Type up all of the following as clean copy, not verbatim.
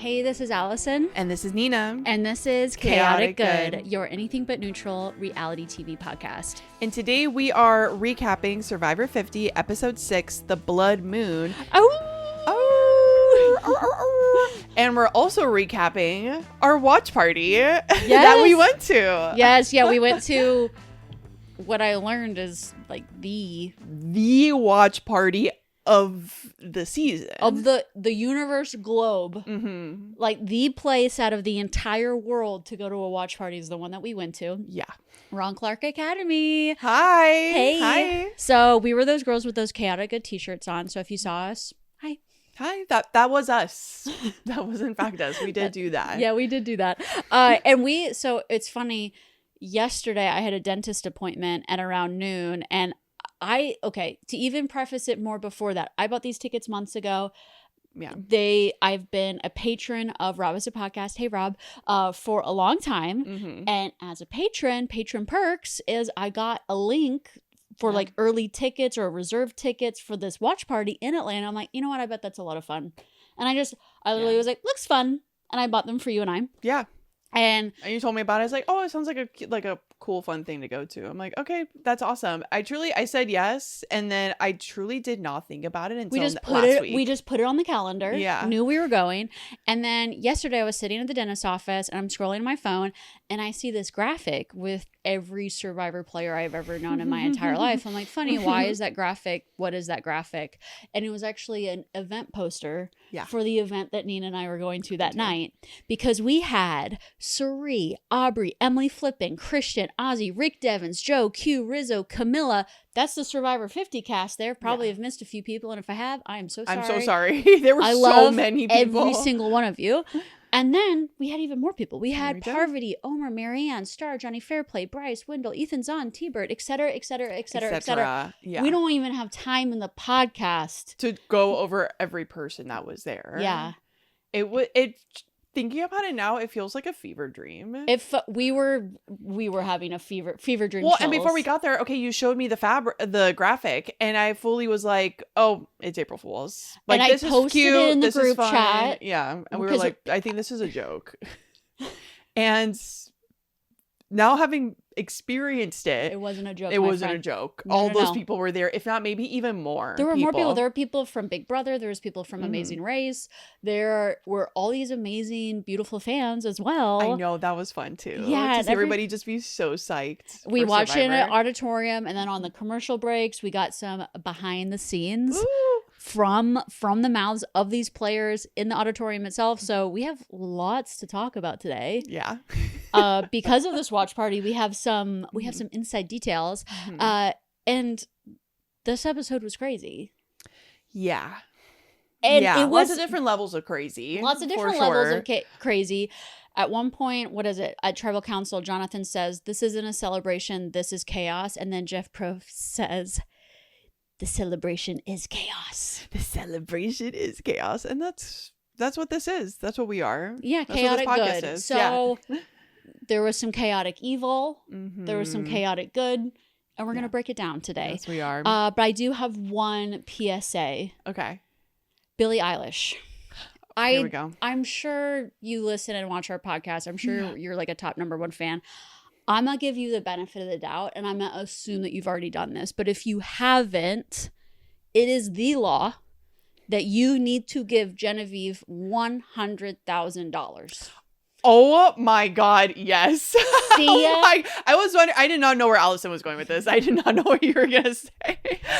Hey, this is Allison. And this is Nina. And this is Chaotic Good, your anything but neutral reality TV podcast. And today we are recapping Survivor 50, Episode 6, The Blood Moon. And we're also recapping our watch party that we went to. Yes, we went to what I learned is like the watch party of the season. Of the universe globe. Mm-hmm. Like the place out of the entire world to go to a watch party is the one that we went to. Yeah. Ron Clark Academy. Hi. Hey. Hi. So we were those girls with those Chaotic Good t-shirts on. So if you saw us, hi. Hi. That was us. That was in fact us. We did do that. Yeah, we did do that. So it's funny. Yesterday I had a dentist appointment at around noon, and to even preface it more before that, I bought these tickets months ago. Yeah. I've been a patron of Rob as a Podcast, hey Rob, for a long time. Mm-hmm. And as a patron perks is I got a link for like early tickets or reserved tickets for this watch party in Atlanta. I'm like, you know what? I bet that's a lot of fun. And I literally was like, looks fun. And I bought them for you and I. Yeah. And you told me about it. I was like, oh, it sounds like a cool, fun thing to go to. I'm like, okay, that's awesome. I said yes. And then I truly did not think about it until last week. We just put it on the calendar. Yeah. Knew we were going. And then yesterday I was sitting at the dentist's office and I'm scrolling my phone and I see this graphic with every Survivor player I've ever known in my entire life. I'm like, funny, why is that graphic? What is that graphic? And it was actually an event poster for the event that Nina and I were going to that night, because we had Suri, Aubrey, Emily Flippin, Christian, Ozzy, Rick Devens, Joe, Q, Rizzo, Camilla. That's the Survivor 50 cast there. Probably have missed a few people. And if I have, I am so sorry. I'm so sorry. There were so many people. Every single one of you. And then we had even more people. We had Parvati, Omer, Marianne, Star, Johnny Fairplay, Bryce, Wendell, Ethan Zahn, T-Bird, etc., etc., etc., etc. Yeah. We don't even have time in the podcast to go over every person that was there. Yeah. Thinking about it now, it feels like a fever dream. If we were having a fever dream. Well, and before we got there, you showed me the graphic, and I fully was like, "Oh, it's April Fool's." Like, and this I posted is cute. it in the this group is fun. chat. Yeah, and we were like, "I think this is a joke." And now, having experienced it, it wasn't a joke. It wasn't a joke. All those people were there, if not maybe even more. There were more people. There were people from Big Brother. There was people from Amazing Race. There were all these amazing, beautiful fans as well. I know, that was fun too. Yeah, to see everybody just be so psyched. We watched it in an auditorium, and then on the commercial breaks, we got some behind the scenes. Ooh. From the mouths of these players in the auditorium itself. So we have lots to talk about today. Yeah. Because of this watch party, we have some inside details. And this episode was crazy. Yeah. And it was lots of different levels of crazy. Lots of different levels of crazy. At one point, at Tribal Council, Jonathan says, "This isn't a celebration, this is chaos." And then Jeff Probst says, "The celebration is chaos." The celebration is chaos. And that's what this is. That's what we are. Yeah, that's chaotic what this podcast good. is. So there was some chaotic evil. There was some chaotic good. And we're going to break it down today. Yes, we are. But I do have one PSA. Okay. Billie Eilish. Here we go. I'm sure you listen and watch our podcast. I'm sure you're like a top #1 fan. I'm going to give you the benefit of the doubt, and I'm going to assume that you've already done this. But if you haven't, it is the law that you need to give Genevieve $100,000. Oh my God, yes. See ya? I was wondering, I did not know where Allison was going with this. I did not know what you were going to say.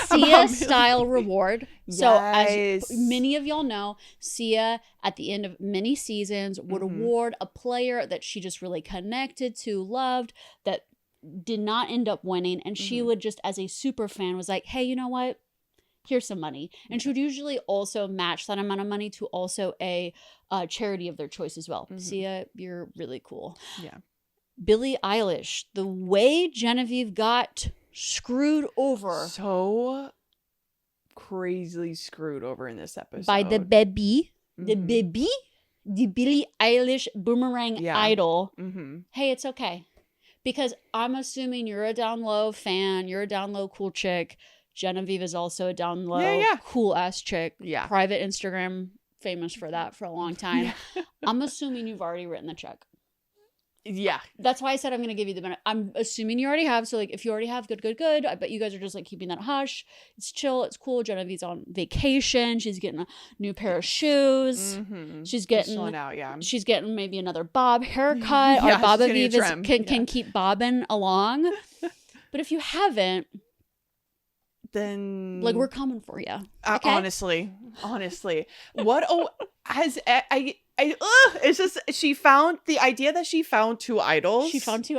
Sia style reward. Yes. So as many of y'all know, Sia at the end of many seasons would award a player that she just really connected to, loved, that did not end up winning. And she would just, as a super fan, was like, hey, you know what? Here's some money. And she would usually also match that amount of money to also a charity of their choice as well. Sia, you're really cool. Yeah. Billie Eilish, the way Genevieve got screwed over. So crazily screwed over in this episode. By the baby. The baby? The Billie Eilish boomerang idol. Hey, it's okay. Because I'm assuming you're a down low fan. You're a down low cool chick. Genevieve is also a down low, cool ass chick. Yeah. Private Instagram famous for that for a long time. Yeah. I'm assuming you've already written the check. Yeah. That's why I said I'm going to give you the benefit. I'm assuming you already have. So, like, if you already have, good. I bet you guys are just, like, keeping that hush. It's chill. It's cool. Genevieve's on vacation. She's getting a new pair of shoes. Mm-hmm. She's getting... chilling out, yeah. She's getting maybe another bob haircut. Yeah, Our Bob she's Aviv getting a trim. can keep bobbing along. But if you haven't... then... like, we're coming for you. Okay? Honestly. What... it's just she found the idea that she found two idols. She found two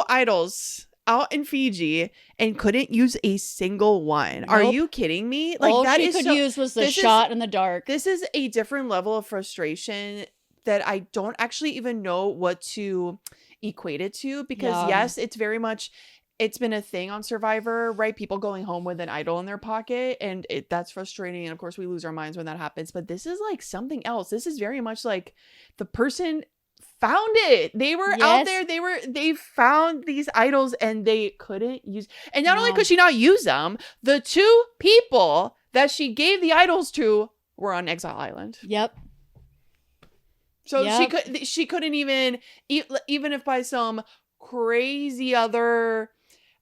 idols out in Fiji and couldn't use a single one. Nope. Are you kidding me? Like, all that she could use was the shot in the dark. This is a different level of frustration that I don't actually even know what to equate it to, because yes, it's very much... it's been a thing on Survivor, right? People going home with an idol in their pocket, and that's frustrating. And of course, we lose our minds when that happens. But this is like something else. This is very much like the person found it. They were out there. They found these idols and they couldn't use. And not only could she not use them, the two people that she gave the idols to were on Exile Island. Yep. So she couldn't even if by some crazy other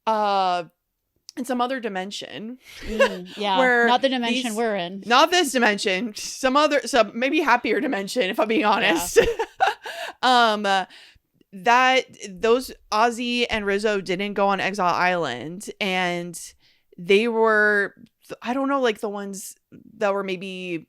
in some other dimension, where not the dimension we're in, not this dimension, some maybe happier dimension, if I'm being honest. That those Ozzy and Rizzo didn't go on Exile Island, and they were, I don't know, like the ones that were maybe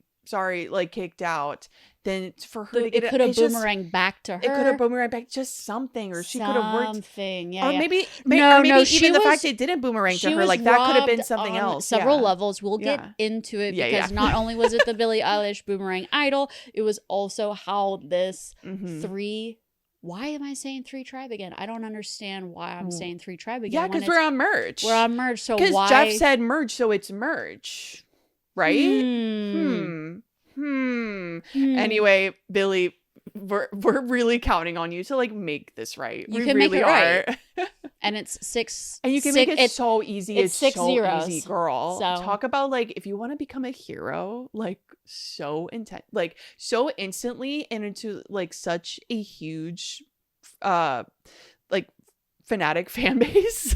kicked out. Then for her to get it could have boomeranged back to her. It could have boomeranged back just something, or she could have worked something. Or maybe even the fact it didn't boomerang to her, like that could have been something else. Several levels. We'll get into it because not only was it the Billie Eilish boomerang idol, it was also how this three. Why am I saying three tribe again? I don't understand why I'm saying three tribe again. Yeah, because we're on merge. We're on merge. So because Jeff said merge, so it's merge, right? Anyway, Billie, we're really counting on you to like make this right. You can make it right. And it's 6. And you can make it so easy. It's 6 so zeros. Easy, girl. So. Talk about like if you want to become a hero, like so intent, like so instantly, and into like such a huge, like fanatic fan base.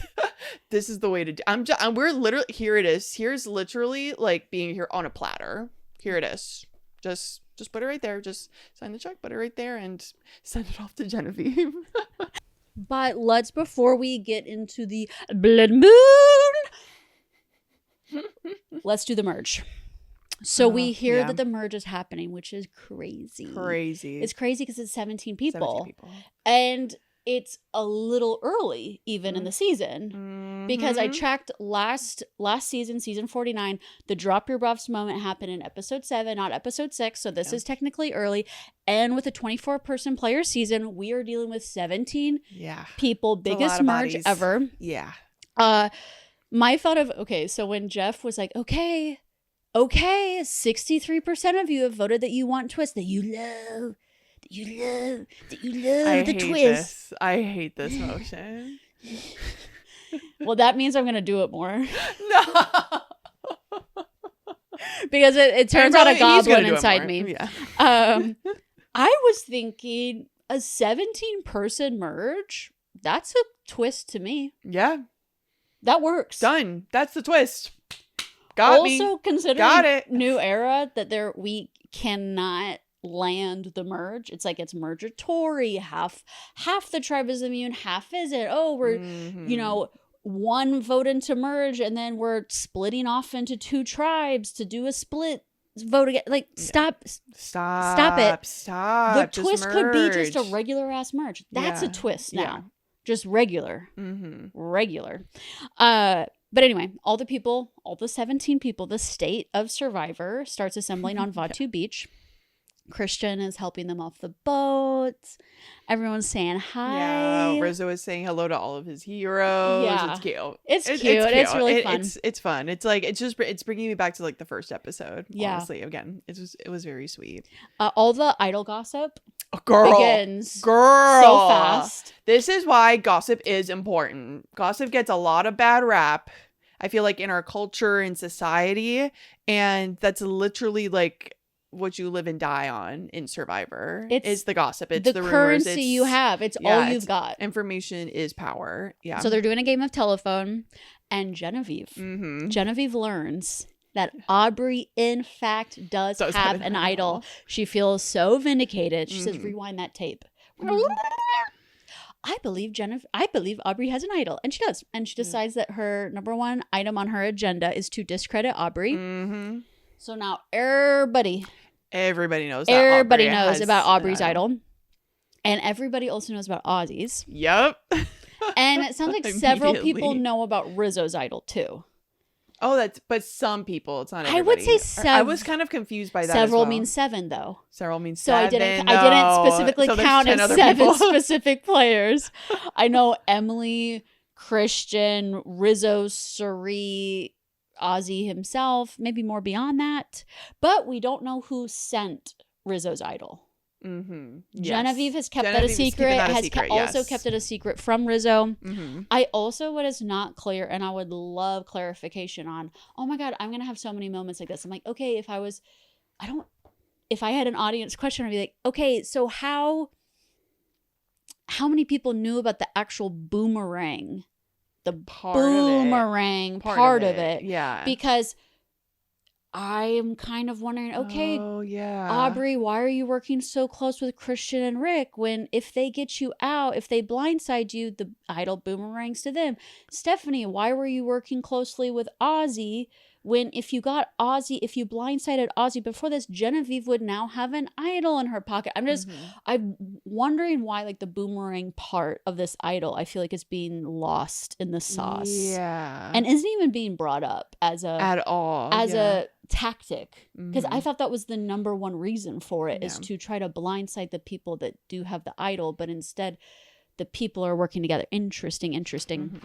This is the way to do. We're literally here. It is. Here's literally like being here on a platter. Here it is. Just put it right there. Just sign the check, put it right there, and send it off to Genevieve. But before we get into the blood moon, let's do the merge. So we hear that the merge is happening, which is crazy. It's crazy because it's 17 people. And it's a little early even in the season, because I checked last season, season 49, the drop your buffs moment happened in episode 7, not episode 6. So this is technically early. And with a 24-person player season, we are dealing with 17 people, biggest merge ever. Yeah. My thought of, so when Jeff was like, okay, 63% of you have voted that you want TWISTS, that you love the twist. I hate this motion. Well, that means I'm gonna do it more. No. Because it turns out a goblin inside me. Yeah. I was thinking a 17-person merge, that's a twist to me. Yeah. That works. Done. That's the twist. Got me. Also considering new era that we cannot land the merge. It's like it's mergatory. Half the tribe is immune, half isn't. Oh, we're one vote into merge, and then we're splitting off into 2 tribes to do a split vote again. Like stop it. The twist could be just a regular ass merge. That's a twist now. Yeah. Just regular. Regular. But anyway, all the 17 people, the state of Survivor starts assembling on Vatu Beach. Christian is helping them off the boat. Everyone's saying hi. Yeah, Rizzo is saying hello to all of his heroes. Yeah. It's cute. It's cute. It's really fun. It's fun. It's like it's bringing me back to like the first episode. Yeah. Honestly, again, it was very sweet. All the idol gossip begins so fast. This is why gossip is important. Gossip gets a lot of bad rap, I feel like, in our culture and society, and that's literally like what you live and die on in Survivor. It's It's the gossip. It's the rumors. currency you have. It's all you've got. Information is power. Yeah. So they're doing a game of telephone, and Genevieve learns that Aubrey, in fact, does have an idol. She feels so vindicated. She says, rewind that tape. I believe Aubrey has an idol. And she does. And she decides that her number one item on her agenda is to discredit Aubrey. So now everybody knows about Aubrey's idol. And everybody also knows about Ozzy's. Yep. And it sounds like several people know about Rizzo's idol too. Oh, but some people. It's not everybody. I would say seven. I was kind of confused by that. Several as well. means seven, though. Several means so seven. I didn't specifically count as seven specific players. I know Emily, Christian, Rizzo, Suri, Ozzy himself, maybe more beyond that. But we don't know who sent Rizzo's idol. Genevieve has kept that a secret. Also kept it a secret from Rizzo. I also, what is not clear, and I would love clarification on, oh my God, I'm going to have so many moments like this. I'm like, okay, if I had an audience question, I'd be like, okay, so how many people knew about the actual boomerang? The part of it. Yeah. Because I'm kind of wondering, okay, Aubrey, why are you working so close with Christian and Rick when if they get you out, if they blindside you, the idol boomerangs to them? Stephanie, why were you working closely with Ozzy when if you blindsided Ozzy before this, Genevieve would now have an idol in her pocket? I'm wondering why like the boomerang part of this idol, I feel like it's being lost in the sauce. Yeah. And isn't even being brought up as a tactic, because I thought that was the number one reason for it, is to try to blindside the people that do have the idol, but instead the people are working together. Interesting.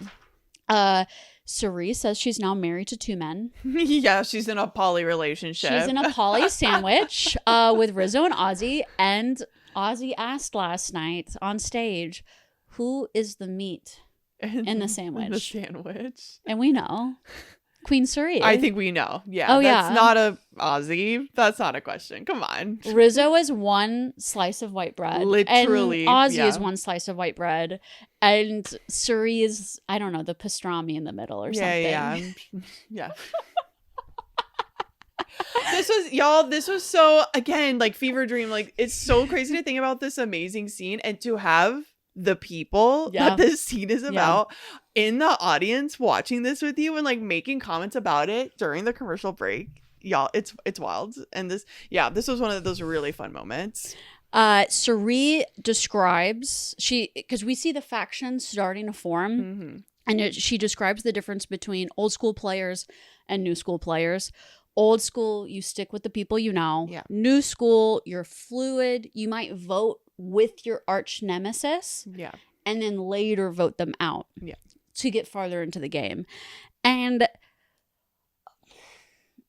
Suri says she's now married to two men. Yeah, she's in a poly relationship. She's in a poly sandwich with Rizzo and Ozzy. And Ozzy asked last night on stage, who is the meat in the sandwich? And we know. Queen Suri. I think we know. Yeah. That's not a Ozzy. That's not a question. Come on. Rizzo is one slice of white bread. Literally. And Ozzy is one slice of white bread. And Suri is, I don't know, the pastrami in the middle or something. Yeah. This was so, again, like fever dream. Like, it's so crazy to think about this amazing scene and to have the people that this scene is about in the audience watching this with you and like making comments about it during the commercial break. Y'all, it's wild. And this was one of those really fun moments. Suri describes, because we see the factions starting to form, and she describes the difference between old school players and new school players. Old school, you stick with the people you know. Yeah. New school, you're fluid. You might vote with your arch nemesis. Yeah. And then later vote them out. Yeah. To get farther into the game. And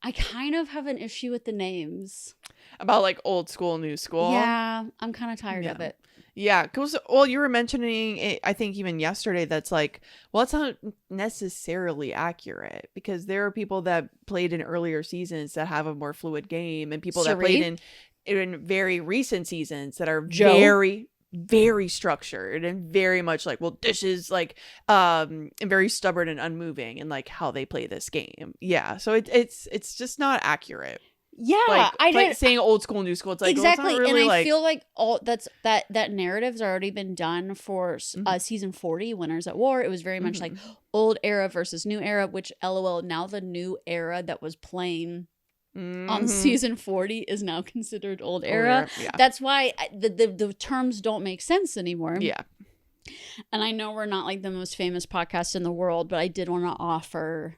I kind of have an issue with the names. About like old school, new school. Yeah. I'm kind of tired of it. Yeah, because, well, you were mentioning it, I think even yesterday, that's like, well, it's not necessarily accurate, because there are people that played in earlier seasons that have a more fluid game, and people that played in very recent seasons that are very, very structured and very much like, well, this is like and very stubborn and unmoving in like how they play this game. Yeah, so it's just not accurate. Yeah, like saying old school, new school. It's like exactly, well, it's not really, and I feel like all that narrative's already been done for season 40, Winners at War. It was very much like old era versus new era. Which LOL, now the new era that was playing on season 40 is now considered old era. Yeah. That's why the terms don't make sense anymore. Yeah, and I know we're not like the most famous podcast in the world, but I did want to offer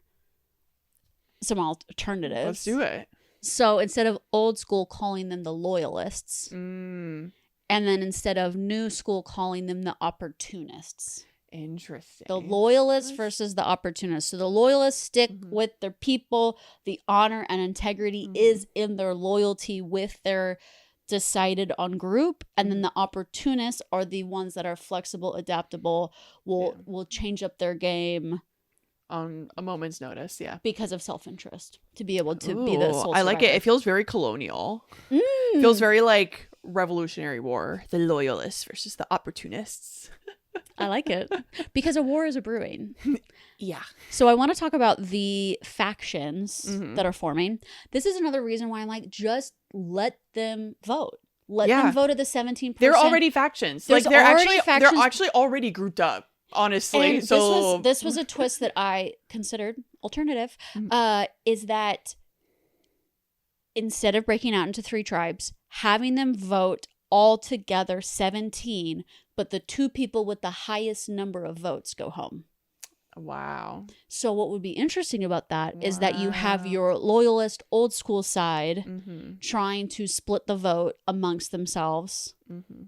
some alternatives. Let's do it. So instead of old school, calling them the loyalists. And then instead of new school, calling them the opportunists. Interesting. The loyalists versus the opportunists. So the loyalists stick with their people. The honor and integrity is in their loyalty with their decided on group. And then the opportunists are the ones that are flexible, adaptable, will change up their game on a moment's notice. Yeah. Because of self-interest, to be able to be the sole I like survivor. it. It feels very colonial. Feels very like Revolutionary War, the loyalists versus the opportunists. I like it because a war is a brewing. Yeah. So I want to talk about the factions that are forming. This is another reason why I'm like, just let them vote. Let them vote at the 17%. They're already factions. Like they're actually already grouped up. Honestly, and so this was a twist that I considered alternative. Is that instead of breaking out into 3 tribes, having them vote all together 17, but the 2 people with the highest number of votes go home. Wow. So what would be interesting about that is that you have your loyalist old school side trying to split the vote amongst themselves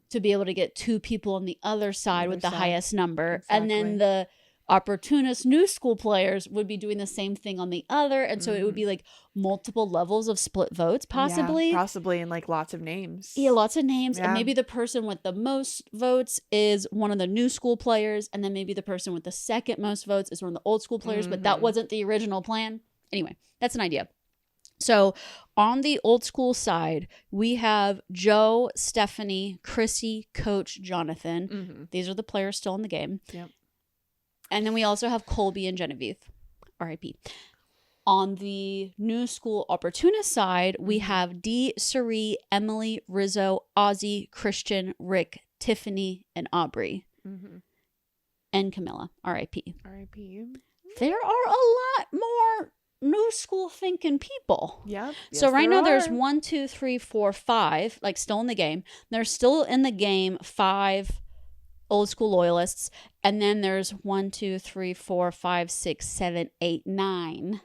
to be able to get 2 people on the other side with the highest number. Exactly. And then the opportunist new school players would be doing the same thing on the other. And so it would be like multiple levels of split votes, possibly. Yeah, possibly, and like lots of names. Yeah, lots of names. Yeah. And maybe the person with the most votes is one of the new school players. And then maybe the person with the second most votes is one of the old school players. But that wasn't the original plan. Anyway, that's an idea. So on the old school side, we have Joe, Stephanie, Chrissy, Coach, Jonathan. These are the players still in the game. Yep. And then we also have Colby and Genevieve, R.I.P. On the new school opportunist side, we have Dee, Cerie, Emily, Rizzo, Ozzy, Christian, Rick, Tiffany, and Aubrey. And Camilla, R.I.P. R.I.P. There are a lot more new school thinking people. Yeah. So right now there's 1, 2, 3, 4, 5, like still in the game. There's still in the game 5 old school loyalists, and then there's 1, 2, 3, 4, 5, 6, 7, 8, 9.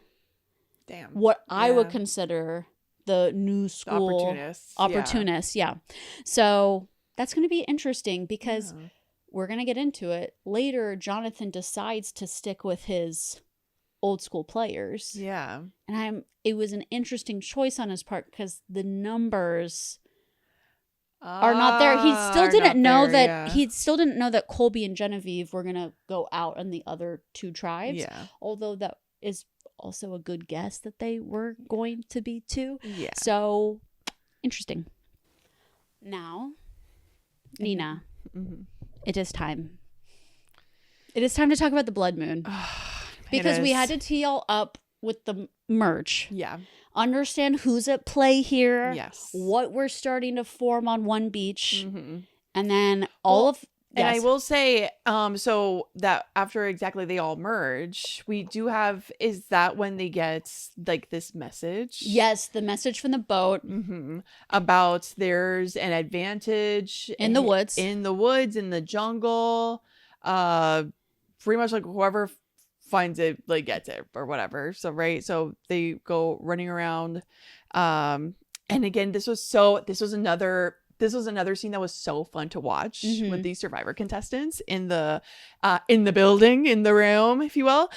Damn. What I would consider the new school opportunists. Yeah. So that's going to be interesting because we're going to get into it later. Jonathan decides to stick with his old school players. Yeah. And it was an interesting choice on his part because the numbers are not there. He still didn't know that Colby and Genevieve were gonna go out on the other 2 tribes. Yeah. Although that is also a good guess that they were going to be too. Yeah. So interesting. Now, Nina, it is time. It is time to talk about the blood moon. Because we had to tee all up with the merch. Yeah. Understand who's at play here. Yes. What we're starting to form on one beach. And then and I will say, so that after exactly they all merge, we do have, is that when they get like this message? Yes, the message from the boat. About there's an advantage. In the woods. In the jungle. Pretty much like whoever finds it, like gets it or whatever. So so they go running around, and again this was another scene that was so fun to watch with these survivor contestants in the building, in the room, if you will,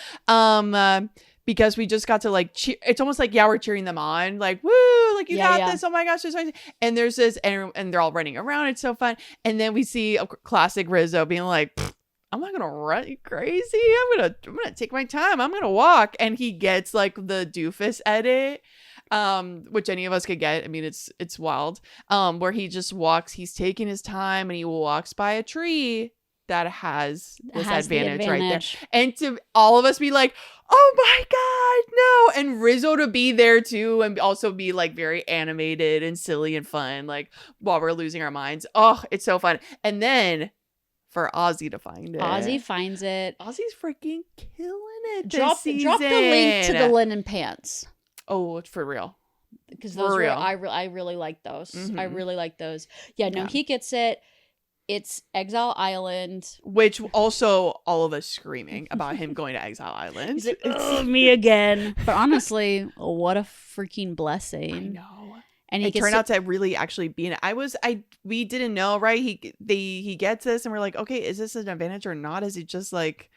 because we just got to like cheer. It's almost like we're cheering them on, like woo, like you got this, oh my gosh, and there's this, and they're all running around, it's so fun. And then we see a classic Rizzo being like, I'm not gonna run you crazy. I'm gonna take my time. I'm gonna walk. And he gets like the doofus edit, which any of us could get. I mean, it's wild. Where he just walks. He's taking his time, and he walks by a tree that has this advantage right there. And to all of us be like, oh my god, no! And Rizzo to be there too, and also be like very animated and silly and fun, like while we're losing our minds. Oh, it's so fun. And then for Ozzy to find it. Ozzy finds it. Ozzy's freaking killing it drop the link to the linen pants. Oh, it's for real. Because those were, I really like those. I really like those. Yeah, no, he gets it. It's Exile Island. Which also all of us screaming about him going to Exile Island. He's like, oh, me again. But honestly, what a freaking blessing. I know. And it turned out to really actually be we didn't know, right? He gets this and we're like, okay, is this an advantage or not? Is it just like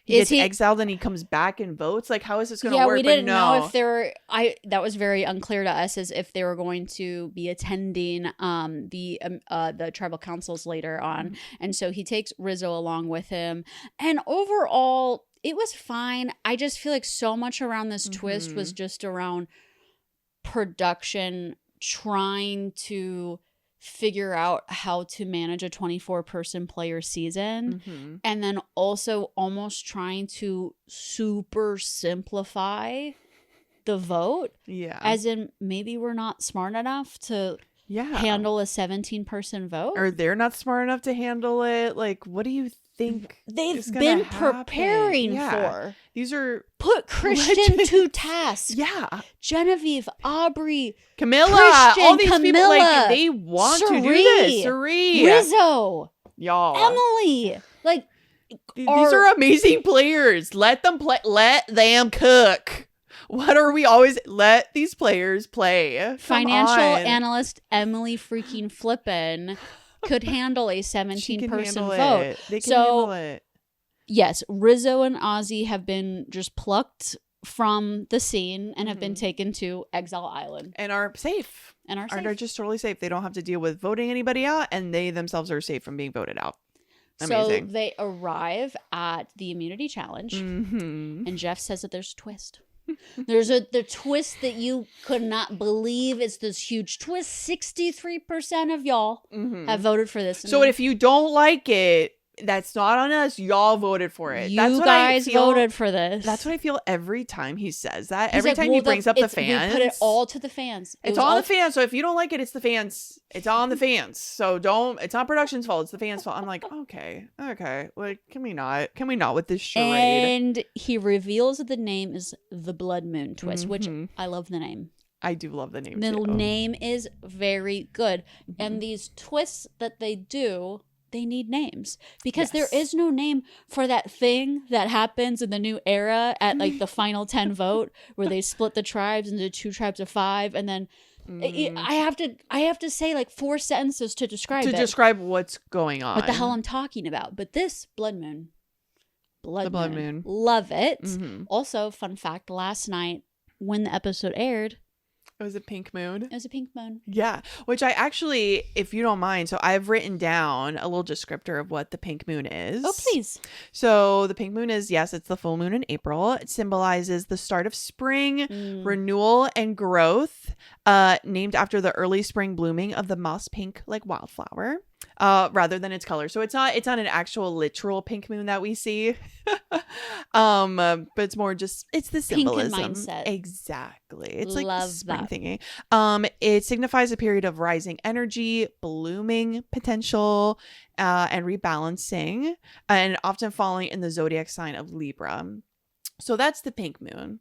he gets exiled and he comes back and votes? Like, how is this going to work? We didn't know if that was very unclear to us, as if they were going to be attending the tribal councils later on. And so he takes Rizzo along with him. And overall, it was fine. I just feel like so much around this twist was Mm-hmm. just around production trying to figure out how to manage a 24-person player season, Mm-hmm. and then also almost trying to super simplify the vote, Yeah. as in maybe we're not smart enough to handle a 17-person vote. Or they're not smart enough to handle it. Like, what do you think They've is gonna been happen? preparing Yeah. for. These are Put Christian to task. Yeah. Genevieve, Aubrey, Camilla, Christian, all these people, Camilla, like, they want to do this. Suri. Rizzo, Y'all. Emily. Like, These are amazing players. Let them play. Let them cook. What are we always? Let these players play. Come financial on. analyst Emily freaking Flippin could handle a 17-person vote. They can handle it. Yes, Rizzo and Ozzy have been just plucked from the scene and have been taken to Exile Island. And are safe. And are safe. Are just totally safe. They don't have to deal with voting anybody out, and they themselves are safe from being voted out. Amazing. So they arrive at the immunity challenge, Mm-hmm. and Jeff says that there's a twist. There's the twist that you could not believe. It's this huge twist. 63% of y'all have voted for this. So if you don't like it, that's not on us. Y'all voted for it. You that's what guys I feel, voted for this. That's what I feel every time he says that. He's every like, time well, he brings up the fans. We put it all to the fans. It's on the fans. So if you don't like it, it's the fans. It's on the fans. So don't. It's not production's fault. It's the fans' fault. I'm like, okay. Like, can we not with this charade? And he reveals that the name is the Blood Moon Twist, which I love the name. I do love the name. The too. name is very good. And these twists that they do, they need names, because there is no name for that thing that happens in the new era at like the final 10 vote where they split the tribes into 2 tribes of 5, and then I have to say like 4 sentences to describe what's going on, what the hell I'm talking about. But this Blood Moon, the Blood Moon, love it. Also, fun fact: last night when the episode aired, it was a pink moon. It was a pink moon. Yeah, which I actually, if you don't mind, so I've written down a little descriptor of what the pink moon is. Oh, please. So the pink moon is, yes, it's the full moon in April. It symbolizes the start of spring, renewal, and growth, named after the early spring blooming of the moss pink like wildflower, rather than its color. So it's not an actual literal pink moon that we see. But it's more just, it's the symbolism. Pink mindset. Exactly. It's like love spring that. thingy. It signifies a period of rising energy, blooming potential, and rebalancing, and often falling in the zodiac sign of Libra. So that's the pink moon.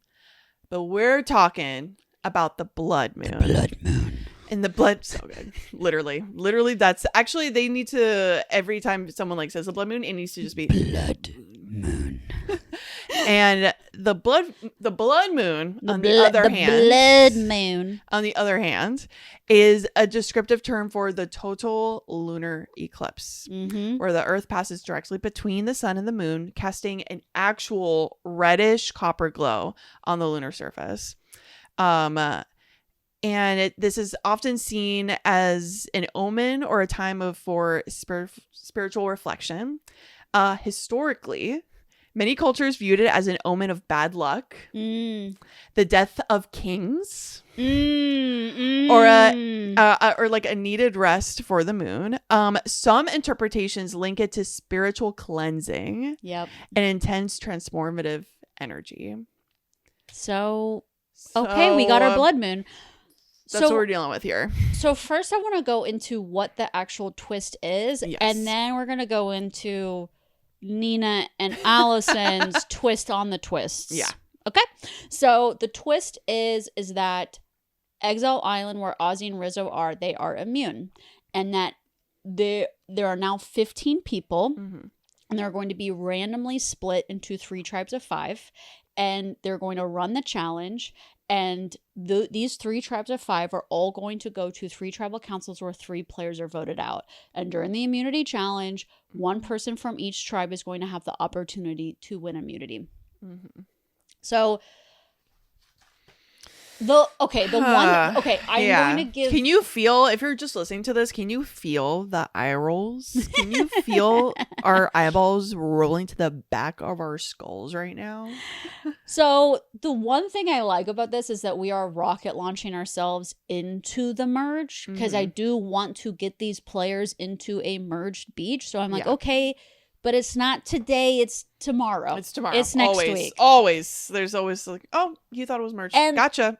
But we're talking about the blood moon. The blood moon. And the blood, so good. Literally, that's actually, they need to, every time someone like says the blood moon, it needs to just be blood moon. And the blood moon, on the other hand, is a descriptive term for the total lunar eclipse, where the Earth passes directly between the sun and the moon, casting an actual reddish copper glow on the lunar surface. And this is often seen as an omen or a time for spiritual reflection. Historically, many cultures viewed it as an omen of bad luck, the death of kings, or like a needed rest for the moon. Some interpretations link it to spiritual cleansing, and intense transformative energy. So okay, we got our blood moon. That's what we're dealing with here. So first I want to go into what the actual twist is, and then we're going to go into Nina and Allison's twist on the twists. Yeah. Okay. So the twist is that Exile Island, where Ozzy and Rizzo are, they are immune, and that there are now 15 people, and they're going to be randomly split into 3 tribes of 5, and they're going to run the challenge. And these 3 tribes of 5 are all going to go to 3 tribal councils where 3 players are voted out. And during the immunity challenge, 1 person from each tribe is going to have the opportunity to win immunity. So I'm going to give. Can you feel, if you're just listening to this, can you feel the eye rolls? Can you feel our eyeballs rolling to the back of our skulls right now? So the one thing I like about this is that we are rocket launching ourselves into the merge, because I do want to get these players into a merged beach. So I'm like, okay, but it's not today, it's tomorrow. It's tomorrow. It's next week. Always. There's always like, oh, you thought it was merged. And gotcha.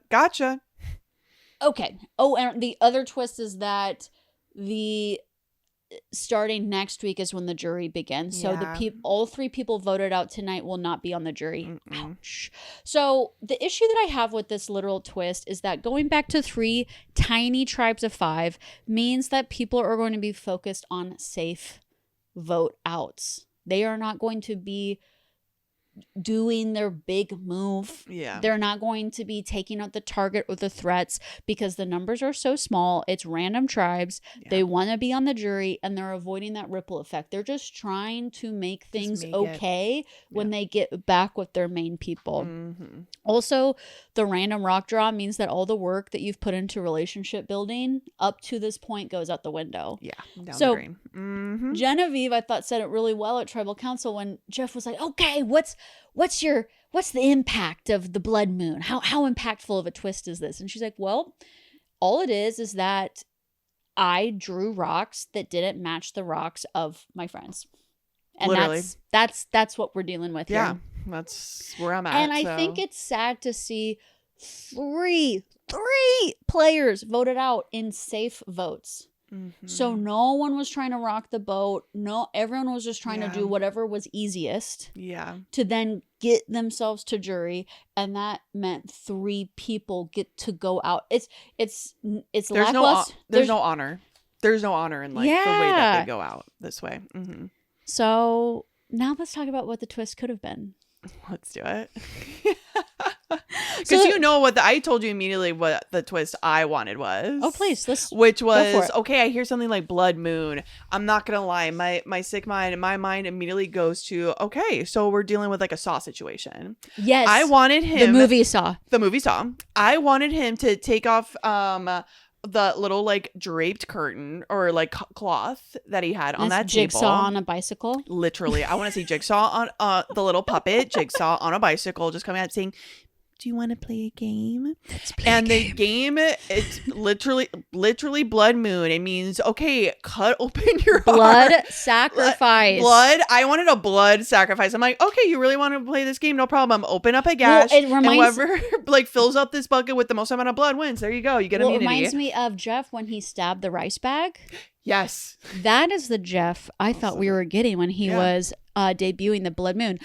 Okay. Oh, and the other twist is that the starting next week is when the jury begins. So all 3 people voted out tonight will not be on the jury. Ouch. So the issue that I have with this literal twist is that going back to 3 tiny tribes of 5 means that people are going to be focused on safe vote outs. They are not going to be doing their big move. They're not going to be taking out the target or the threats, because the numbers are so small. It's random tribes. They want to be on the jury, and they're avoiding that ripple effect. They're just trying to make things okay when they get back with their main people. Also, the random rock draw means that all the work that you've put into relationship building up to this point goes out the window. Down the drain. Genevieve, I thought, said it really well at Tribal Council when Jeff was like, okay, what's the impact of the blood moon? How impactful of a twist is this? And she's like, well, all it is that I drew rocks that didn't match the rocks of my friends. And literally, that's what we're dealing with here. Yeah, that's where I'm at. And I think it's sad to see 3 players voted out in safe votes. So no one was trying to rock the boat. No, everyone was just trying to do whatever was easiest. To then get themselves to jury, and that meant 3 people get to go out. It's there's lackluster. There's no honor. There's no honor in like the way that they go out this way. So now let's talk about what the twist could have been. Let's do it. Because I told you immediately what the twist I wanted was. Oh, please. Which was, okay, I hear something like blood moon. I'm not going to lie. My sick mind and my mind immediately goes to, okay, so we're dealing with like a Saw situation. Yes. I wanted him. The movie Saw. I wanted him to take off the little like draped curtain or like cloth that he had on that Jigsaw table. on a bicycle. Literally. I want to see Jigsaw on the little puppet, Jigsaw on a bicycle, just coming out saying, do you want to play a game? The game, it's literally blood moon. It means, okay, cut open your blood heart. Sacrifice. Blood. I wanted a blood sacrifice. I'm like, okay, you really want to play this game? No problem. Open up a gash. Well, and whoever like fills up this bucket with the most amount of blood wins. There you go. You get immunity. It reminds me of Jeff when he stabbed the rice bag. Yes. That is the Jeff I thought we were getting when he was debuting the blood moon.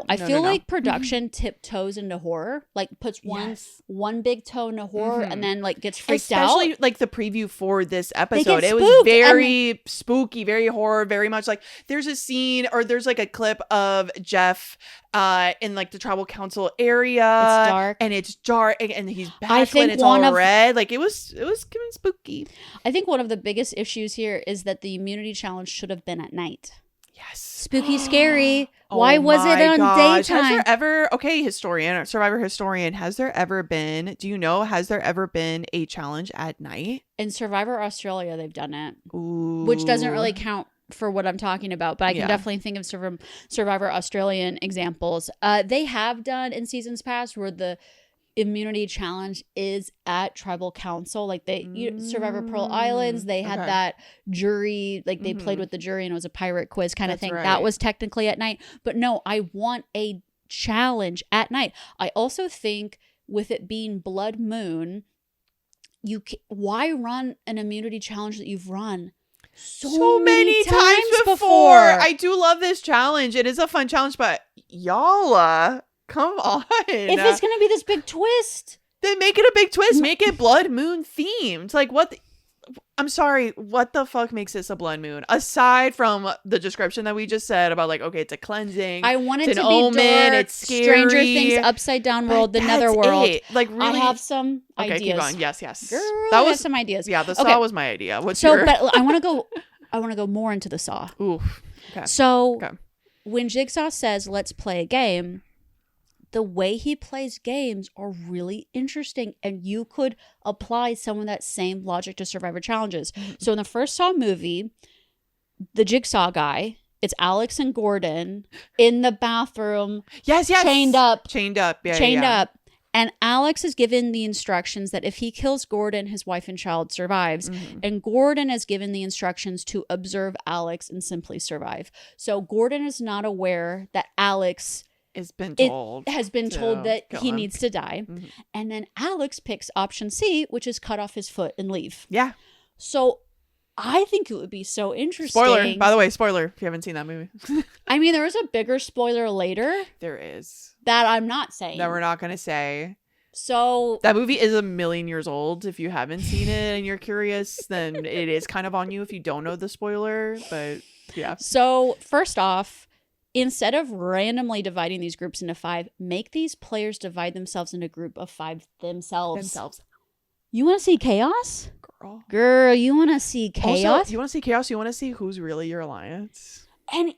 I feel like production tiptoes into horror, like puts one big toe into horror and then like gets freaked out. Especially like the preview for this episode. It was very spooky, very horror, very much like there's a scene or there's like a clip of Jeff in like the tribal council area. It's dark and he's back when it's all red. Like it was getting spooky. I think one of the biggest issues here is that the immunity challenge should have been at night. Yes. Spooky, scary. Why was it on daytime? Has there ever, Survivor historian, has there ever been a challenge at night? In Survivor Australia, they've done it. Ooh. Which doesn't really count for what I'm talking about, but I can definitely think of Survivor Australian examples. They have done in seasons past where the immunity challenge is at tribal council, like Survivor Pearl Islands, they had that jury, like they played with the jury and it was a pirate quiz kind of thing. Right. That was technically at night, but no, I want a challenge at night. I also think with it being blood moon, why run an immunity challenge that you've run so many times before? I do love this challenge. It is a fun challenge, but y'all, come on. If it's going to be this big twist, then make it a big twist. Make it blood moon themed. Like what? I'm sorry. What the fuck makes this a blood moon? Aside from the description that we just said about like, okay, it's a cleansing. I want it it's to an be omen, dark, it's scary. Stranger Things, upside down world, the netherworld. Like really, I have some ideas. Okay, keep going. Yes. Girl, that was some ideas. Yeah, the Saw was my idea. But I want to go more into the Saw. Ooh. Okay. So when Jigsaw says, "Let's play a game," the way he plays games are really interesting, and you could apply some of that same logic to Survivor challenges. So in the first Saw movie, the Jigsaw guy, it's Alex and Gordon in the bathroom. Yes. Chained up. Yeah. And Alex is given the instructions that if he kills Gordon, his wife and child survives. And Gordon is given the instructions to observe Alex and simply survive. So Gordon is not aware that Alex has been told that he him. Needs to die. And then Alex picks option C, which is cut off his foot and leave. Yeah. So I think it would be so interesting. Spoiler, by the way, spoiler if you haven't seen that movie. I mean, there is a bigger spoiler later. There is. That I'm not saying. That we're not going to say. So that movie is 1,000,000 years old. If you haven't seen it and you're curious, then it is kind of on you if you don't know the spoiler. But yeah. So first off, instead of randomly dividing these groups into 5, make these players divide themselves into a group of 5 themselves. You want to see chaos? Girl, you want to see chaos? Also, you want to see chaos? You want to see who's really your alliance? And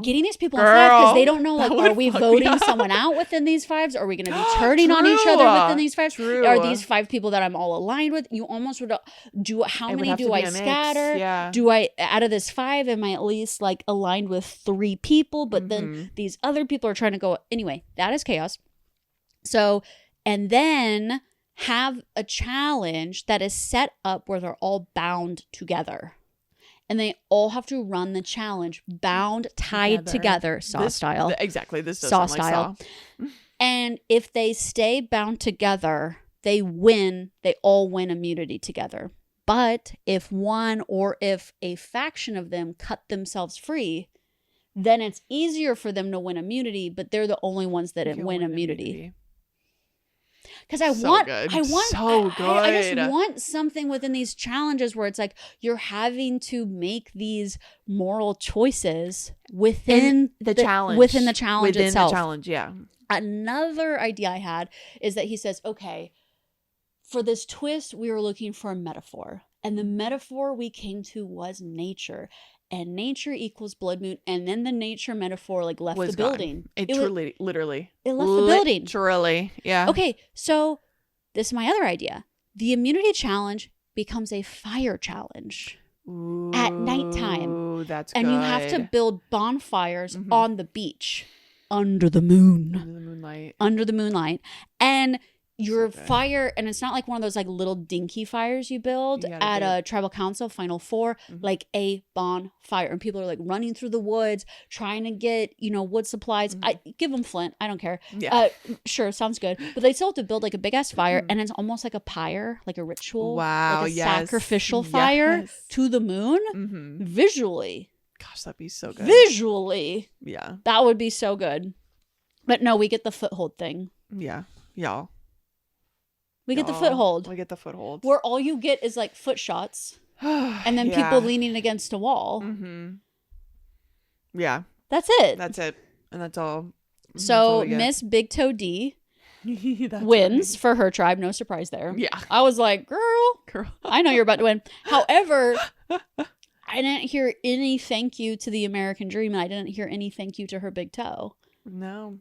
getting these people in 5 because they don't know, like, are we voting someone out within these 5s? Are we going to be turning on each other within these 5s? True. Are these 5 people that I'm all aligned with? You almost would do. How many do I scatter? Yeah. Do I, out of this 5, am I at least like aligned with 3 people? But then these other people are trying to go. Anyway, that is chaos. So, and then have a challenge that is set up where they're all bound together. And they all have to run the challenge bound, tied together, Saw style. Exactly. This does Saw sound like style. Saw. And if they stay bound together, they win. They all win immunity together. But if one or if a faction of them cut themselves free, then it's easier for them to win immunity, but they're the only ones that didn't win immunity. Because I just want something within these challenges where it's like you're having to make these moral choices within the challenge itself. Within the challenge, yeah. Another idea I had is that he says, okay, for this twist, we were looking for a metaphor. And the metaphor we came to was nature. And nature equals blood moon. And then the nature metaphor left the building. Literally. It left the building. Literally, yeah. Okay, so this is my other idea. The immunity challenge becomes a fire challenge at nighttime. Ooh, that's and good. You have to build bonfires on the beach under the moon. Under the moonlight. And your fire, and it's not like one of those little dinky fires you build at a tribal council, Final Four, like a bonfire. And people are running through the woods, trying to get, wood supplies. I give them flint. I don't care. Yeah. Sure, sounds good. But they still have to build a big ass fire, and it's almost like a pyre, like a ritual. Wow. Like a sacrificial fire to the moon. Visually. Gosh, that'd be so good. Visually. Yeah. That would be so good. But no, we get the foothold thing. Yeah. Y'all. We get the foothold. We get the foothold. Where all you get is foot shots. And then people leaning against a wall. Yeah. That's it. That's it. And that's all. So Miss Big Toe D wins for her tribe. No surprise there. Yeah. I was like, girl. I know you're about to win. However, I didn't hear any thank you to the American Dream. And I didn't hear any thank you to her big toe. No.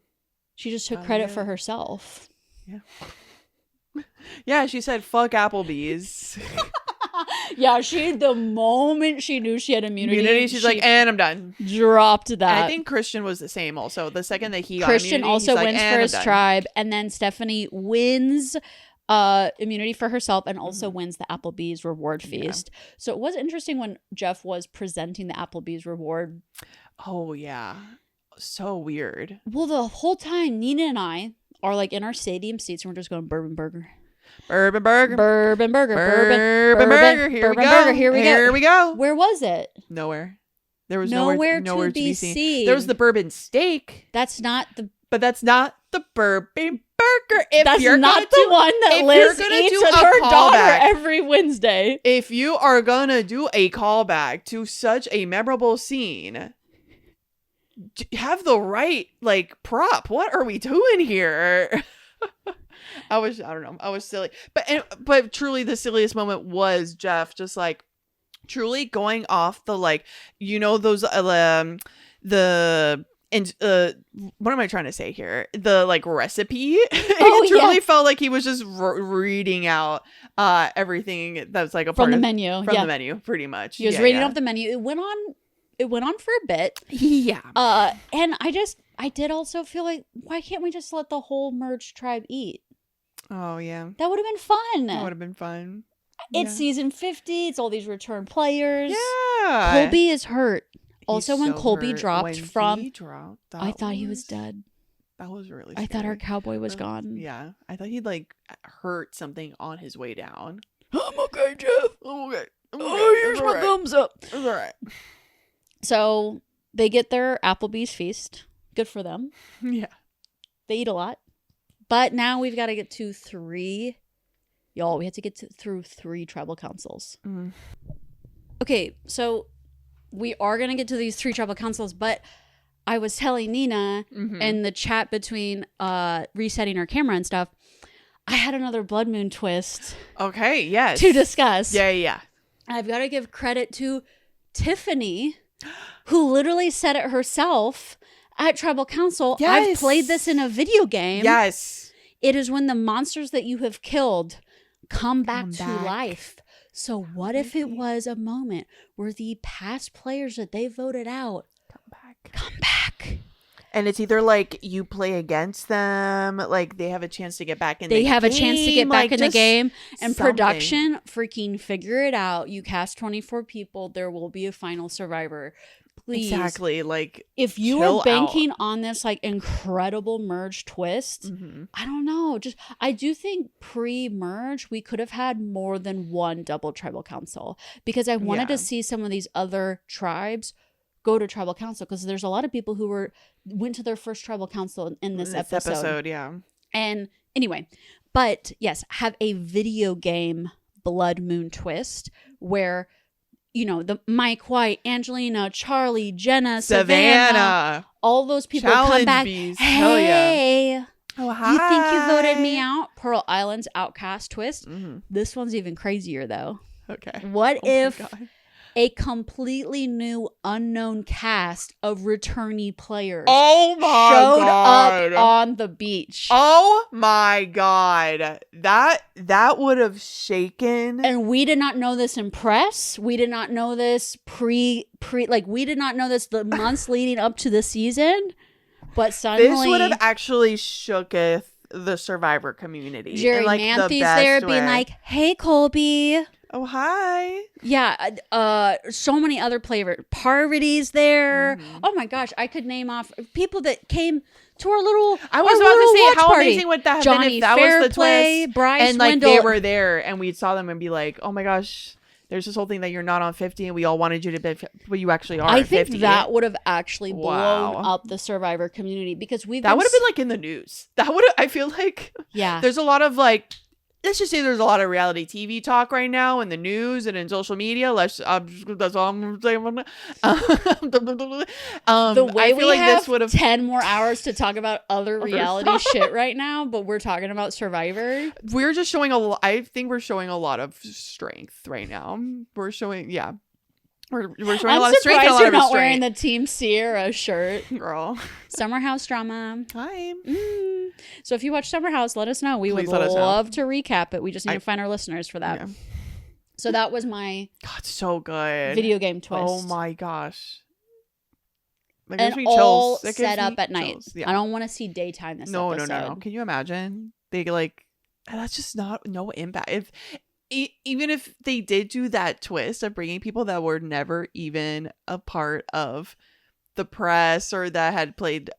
She just took credit for herself. Yeah. Yeah, she said, fuck Applebee's. Yeah, the moment she knew she had immunity, she's like, and I'm done. Dropped that. And I think Christian was the same also. The second that he got Christian immunity, also wins for his done. tribe. And then Stephanie wins immunity for herself and also wins the Applebee's reward feast. Yeah. So it was interesting when Jeff was presenting the Applebee's reward. Oh, yeah. So weird. Well, the whole time, Nina and I are in our stadium seats and we're just going bourbon burger. Bourbon burger. Bourbon burger. Bourbon burger. Here we go. Burger. Here we go. go. Where was it? Nowhere. There was nowhere to be seen. There was the bourbon steak. That's not the bourbon burger. That's not the one that Liz eats with her daughter every Wednesday. If you are gonna do a callback to such a memorable scene, have the right prop. What are we doing here? I don't know. I was silly. But truly the silliest moment was Jeff just truly going off the those the and what am I trying to say here? The like recipe. It truly felt like he was just reading out everything that's like a from part the of, menu. from the menu, pretty much. He was reading off the menu. It went on for a bit. Yeah. And I did also feel like, why can't we just let the whole merged tribe eat? Oh yeah. That would have been fun. That would have been fun. It's season 50. It's all these return players. Yeah. Colby is hurt. Also, He's when so Colby hurt. dropped When from, he dropped, I thought he was dead. That was really scary. I thought our cowboy was gone. Yeah. I thought he'd like hurt something on his way down. I'm okay, Jeff. I'm okay. Oh, here's my thumbs up. It's all right. So they get their Applebee's feast. Good for them. Yeah. They eat a lot. But now we've got to get to y'all, we have to get through 3 tribal councils. Mm. Okay, so we are going to get to these 3 tribal councils, but I was telling Nina in the chat between resetting her camera and stuff, I had another blood moon twist. Okay, yes. To discuss. Yeah. I've got to give credit to Tiffany, who literally said it herself at tribal council. Yes. I've played this in a video game. Yes. It is when the monsters that you have killed come back to life. So what if it was a moment where the past players that they voted out come back? And it's either like you play against them, like they have a chance to get back in the game. They have a chance to get back in the game. And something. Production, freaking figure it out. You cast 24 people. There will be a final survivor. Please. Exactly. Like, if you are banking on this like incredible merge twist, I don't know. I do think pre-merge we could have had more than one double tribal council, because I wanted to see some of these other tribes go to tribal council, because there's a lot of people who went to their first tribal council in this episode. Yeah. And anyway, but yes, have a video game blood moon twist where, you know, the Mike White, Angelina, Charlie, Jenna, Savannah, all those people come back. Bees. Hey, oh, hi. You think you voted me out? Pearl Island's outcast twist. This one's even crazier though. Okay. What if a completely new unknown cast of returnee players showed up on the beach? Oh my God. That would have shaken. And we did not know this in press. We did not know this we did not know this the months leading up to the season. But suddenly this would have actually shooketh the Survivor community. Jerry Manthey's there being like, hey, Colby. Oh, hi. Yeah. So many other flavors. Parvati's there. Oh my gosh. I could name off people that came to our little I was about to say, how party. amazing would that have Johnny been if that was the twist? Bryce and like Wendell. they were there and we saw them and be like, oh my gosh, there's this whole thing that you're not on 50 and we all wanted you to be, but you actually are. I think 50. that would have actually blown up the Survivor community, because that would have been like in the news. That would have, I feel like, there's a lot of like, let's just say there's a lot of reality TV talk right now in the news and in social media. That's all I'm saying. The way I feel we like have this would have 10 more hours to talk about other reality shit right now, but we're talking about Survivor. We're just showing I think we're showing a lot of strength right now. We're showing, We're showing a lot of strength. I'm surprised you're not wearing the Team Sierra shirt. Girl. Summer House drama. Hi. So if you watch Summer House, let us know. We would love to recap it. We just need to find our listeners for that. Yeah. So that was my so good video game twist. Oh my gosh. Like, and all set up at night. Yeah. I don't want to see daytime this episode. No. Can you imagine? They like, that's just no impact. Even if they did do that twist of bringing people that were never even a part of the press or that had played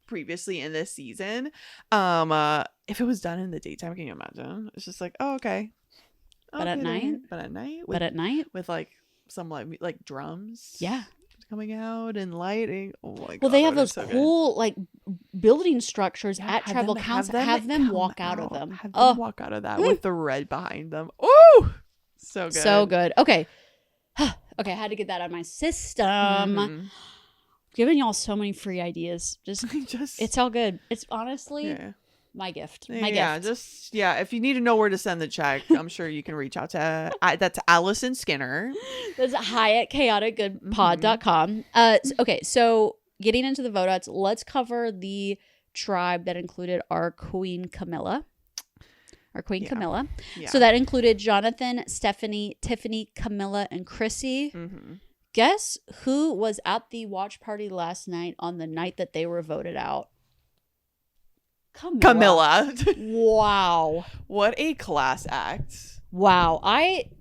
previously in this season, if it was done in the daytime, can you imagine? It's just like, oh, okay. But at night with like some like drums, coming out and lighting. Oh my God. Well, they have those cool like building structures at tribal council. Have them walk out of them. Have them walk out of that with the red behind them. Oh, so good. So good. Okay. Okay, I had to get that out of my system. Giving y'all so many free ideas. Just it's all good. It's honestly my gift. Gift. If you need to know where to send the check, I'm sure you can reach out to that's Allison Skinner. That's hi@chaoticgoodpod.com. Okay, so getting into the vote outs, let's cover the tribe that included our Queen Camilla. Camilla. Yeah. So that included Jonathan, Stephanie, Tiffany, Camilla, and Chrissy. Mm-hmm. Guess who was at the watch party last night on the night that they were voted out? Camilla. Wow. What a class act. Wow.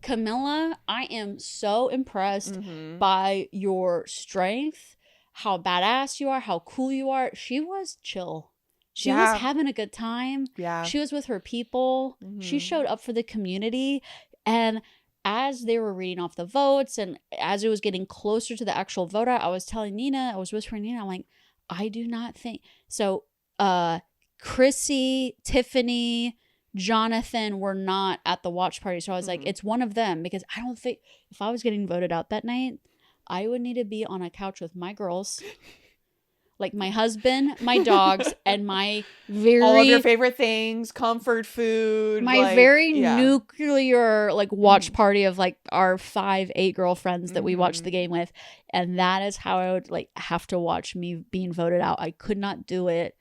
Camilla, I am so impressed by your strength, how badass you are, how cool you are. She was chill. She was having a good time. Yeah. She was with her people. She showed up for the community. And as they were reading off the votes and as it was getting closer to the actual vote out, I was whispering Nina, I'm like, I do not think so. Chrissy, Tiffany, Jonathan were not at the watch party. So I was like, it's one of them, because I don't think if I was getting voted out that night, I would need to be on a couch with my girls, like my husband, my dogs, and my all of your favorite things, comfort food, my nuclear like watch party of like our 5-8 girlfriends that we watched the game with. And that is how I would like have to watch me being voted out. I could not do it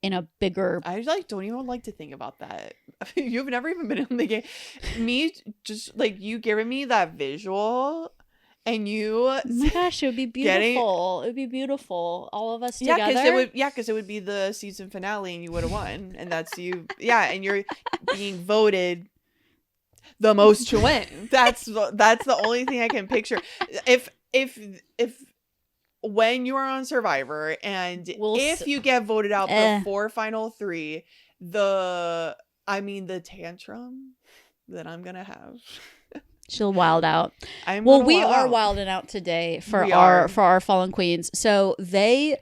in a bigger. I like don't even like to think about that. You've never even been in the game. Me, just like you giving me that visual. And you, oh my gosh, it would be beautiful. It would be beautiful. All of us together. Because it would be the season finale, and you would have won. And that's you. Yeah, and you're being voted the most to win. That's the only thing I can picture. If when you are on Survivor, and if you get voted out before final 3, the tantrum that I'm gonna have. She'll wild out. We are wilding out today for our fallen queens. So they,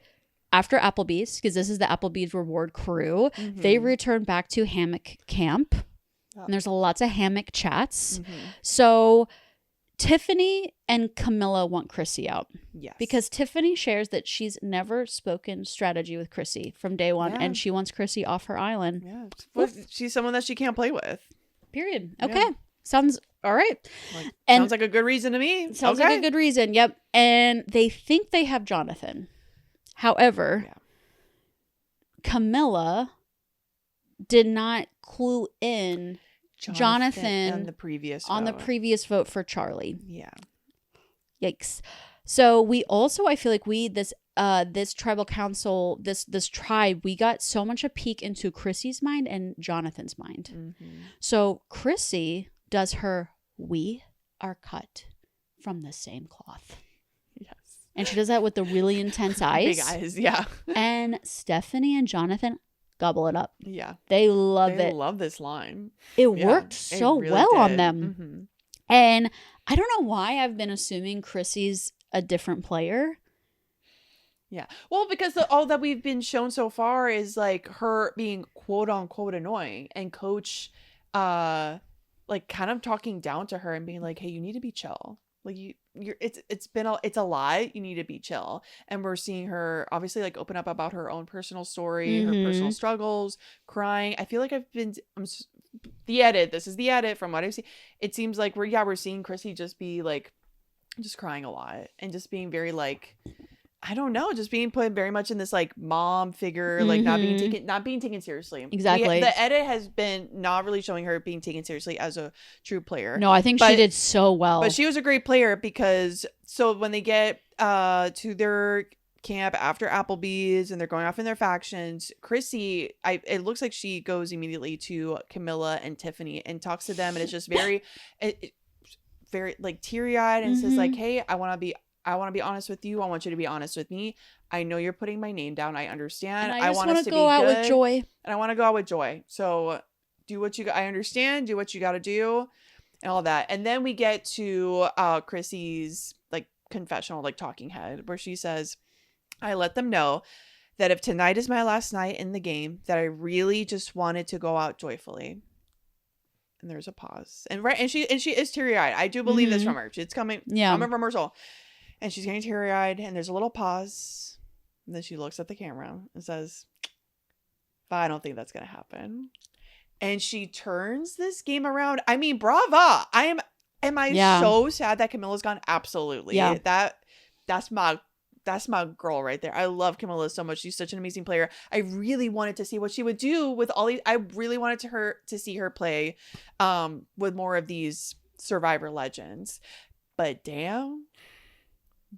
after Applebee's, because this is the Applebee's reward crew, they return back to hammock camp. Oh. And there's lots of hammock chats. So Tiffany and Camilla want Chrissy out. Yes. Because Tiffany shares that she's never spoken strategy with Chrissy from day one, and she wants Chrissy off her island. Yeah. Well, she's someone that she can't play with. Period. Okay. Yeah. Sounds all right. Sounds like a good reason to me. Sounds like a good reason. Yep. And they think they have Jonathan. However, Camilla did not clue in Jonathan on the previous vote for Charlie. Yeah. Yikes. So we also, I feel like this tribal council, this tribe, we got so much a peek into Chrissy's mind and Jonathan's mind. So Chrissy does her, we are cut from the same cloth. Yes. And she does that with the really intense eyes. Big eyes, yeah. And Stephanie and Jonathan gobble it up. Yeah. They love it. They love this line. It worked so really well on them. And I don't know why I've been assuming Chrissy's a different player. Yeah. Well, because all that we've been shown so far is like her being quote unquote annoying, and Coach like kind of talking down to her and being like, hey, you need to be chill. Like it's a lie. You need to be chill. And we're seeing her obviously like open up about her own personal story, her personal struggles, crying. I feel like the edit. This is the edit from what I've seen. It seems like we're seeing Chrissy just be like, just crying a lot and just being very like, I don't know, just being put very much in this like mom figure, like not being taken seriously. Exactly. The edit has been not really showing her being taken seriously as a true player. No, I think she did so well. But she was a great player, because so when they get to their camp after Applebee's and they're going off in their factions, Chrissy, it looks like she goes immediately to Camilla and Tiffany and talks to them, and it's just very very like teary-eyed, and says like, hey, I want to be honest with you. I want you to be honest with me. I know you're putting my name down. I understand. And I want us to go out with joy. And I want to go out with joy. So do what I understand. Do what you got to do and all that. And then we get to Chrissy's like confessional, like talking head, where she says, I let them know that if tonight is my last night in the game, that I really just wanted to go out joyfully. And there's a pause. And she is teary-eyed. I do believe this from her. It's coming from her soul. And she's getting teary-eyed, and there's a little pause. And then she looks at the camera and says, but I don't think that's going to happen. And she turns this game around. I mean, brava. Am I so sad that Camilla's gone? Absolutely. Yeah. That's that's my girl right there. I love Camilla so much. She's such an amazing player. I really wanted to see what she would do with all these. I really wanted to see her play with more of these Survivor legends. But damn,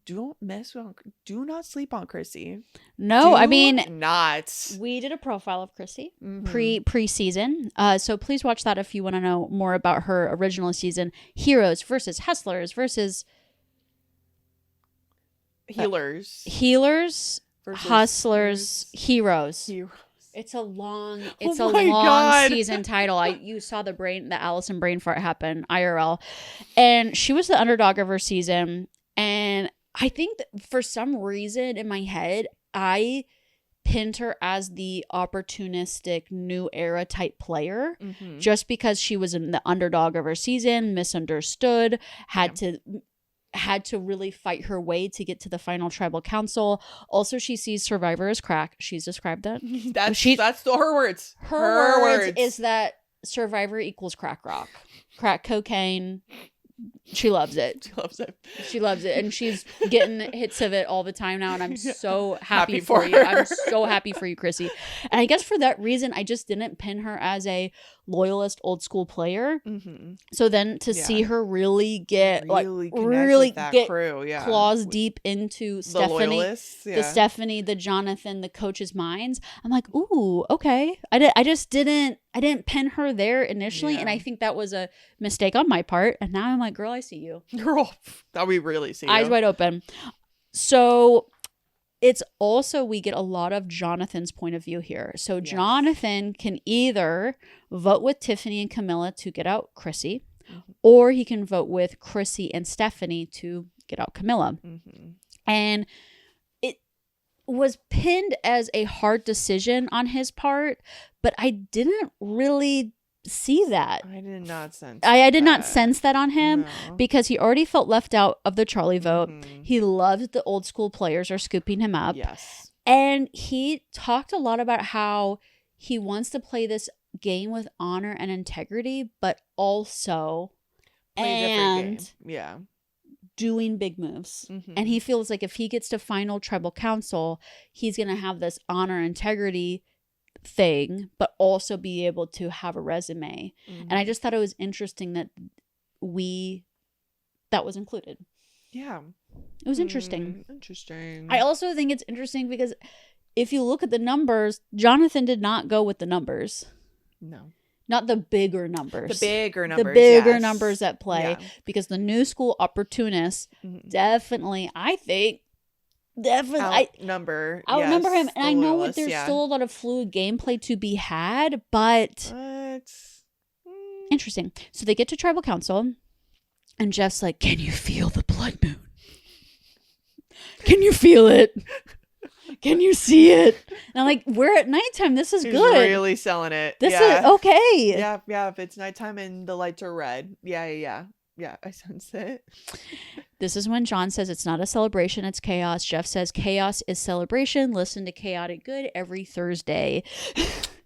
do not sleep on Chrissy. No, I mean, not. We did a profile of Chrissy pre-season. So please watch that if you want to know more about her original season. Heroes versus Hustlers versus Healers versus Hustlers, Heroes. It's a long season title. You saw the Allison brain fart happen IRL, and she was the underdog of her season. And I think that for some reason in my head, I pinned her as the opportunistic new era type player, just because she was in the underdog of her season, misunderstood, had to really fight her way to get to the final tribal council. Also, she sees Survivor as crack. She's described that. That's her words. Her words is that Survivor equals crack rock, crack cocaine. She loves it. She loves it. And she's getting hits of it all the time now. And I'm so happy for you. I'm so happy for you, Chrissy. And I guess for that reason, I just didn't pin her as a loyalist old school player. So then to see her really get claws deep into the Stephanie, the Jonathan, the coach's minds, I'm like, ooh, okay. I didn't pin her there initially, and I think that was a mistake on my part. And now I'm like, girl, I see you. Girl, now we really see you. Eyes wide open. So it's also, we get a lot of Jonathan's point of view here. So Jonathan can either vote with Tiffany and Camilla to get out Chrissy, or he can vote with Chrissy and Stephanie to get out Camilla. And it was pinned as a hard decision on his part, but I didn't really see that. I did not sense I did not sense that on him, because he already felt left out of the Charlie vote. He loved the old school players are scooping him up. Yes. And he talked a lot about how he wants to play this game with honor and integrity, but also doing big moves. And he feels like if he gets to final tribal council, he's going to have this honor integrity thing, but also be able to have a resume. And I just thought it was interesting that that was included. Yeah. It was interesting. Interesting. I also think it's interesting because if you look at the numbers, Jonathan did not go with the numbers. No. Not the bigger numbers. The bigger numbers at play. Because the new school opportunists definitely, I think, outnumber him. And I know that there's still a lot of fluid gameplay to be had, but interesting. So they get to tribal council, and Jeff's like, can you feel the blood moon? Can you feel it? Can you see it? And I'm like, we're at nighttime. This is good. Really selling it. This is okay. Yeah. If it's nighttime and the lights are red. Yeah. I sense it. This is when John says it's not a celebration, it's chaos. Jeff says chaos is celebration. Listen to Chaotic Good every Thursday.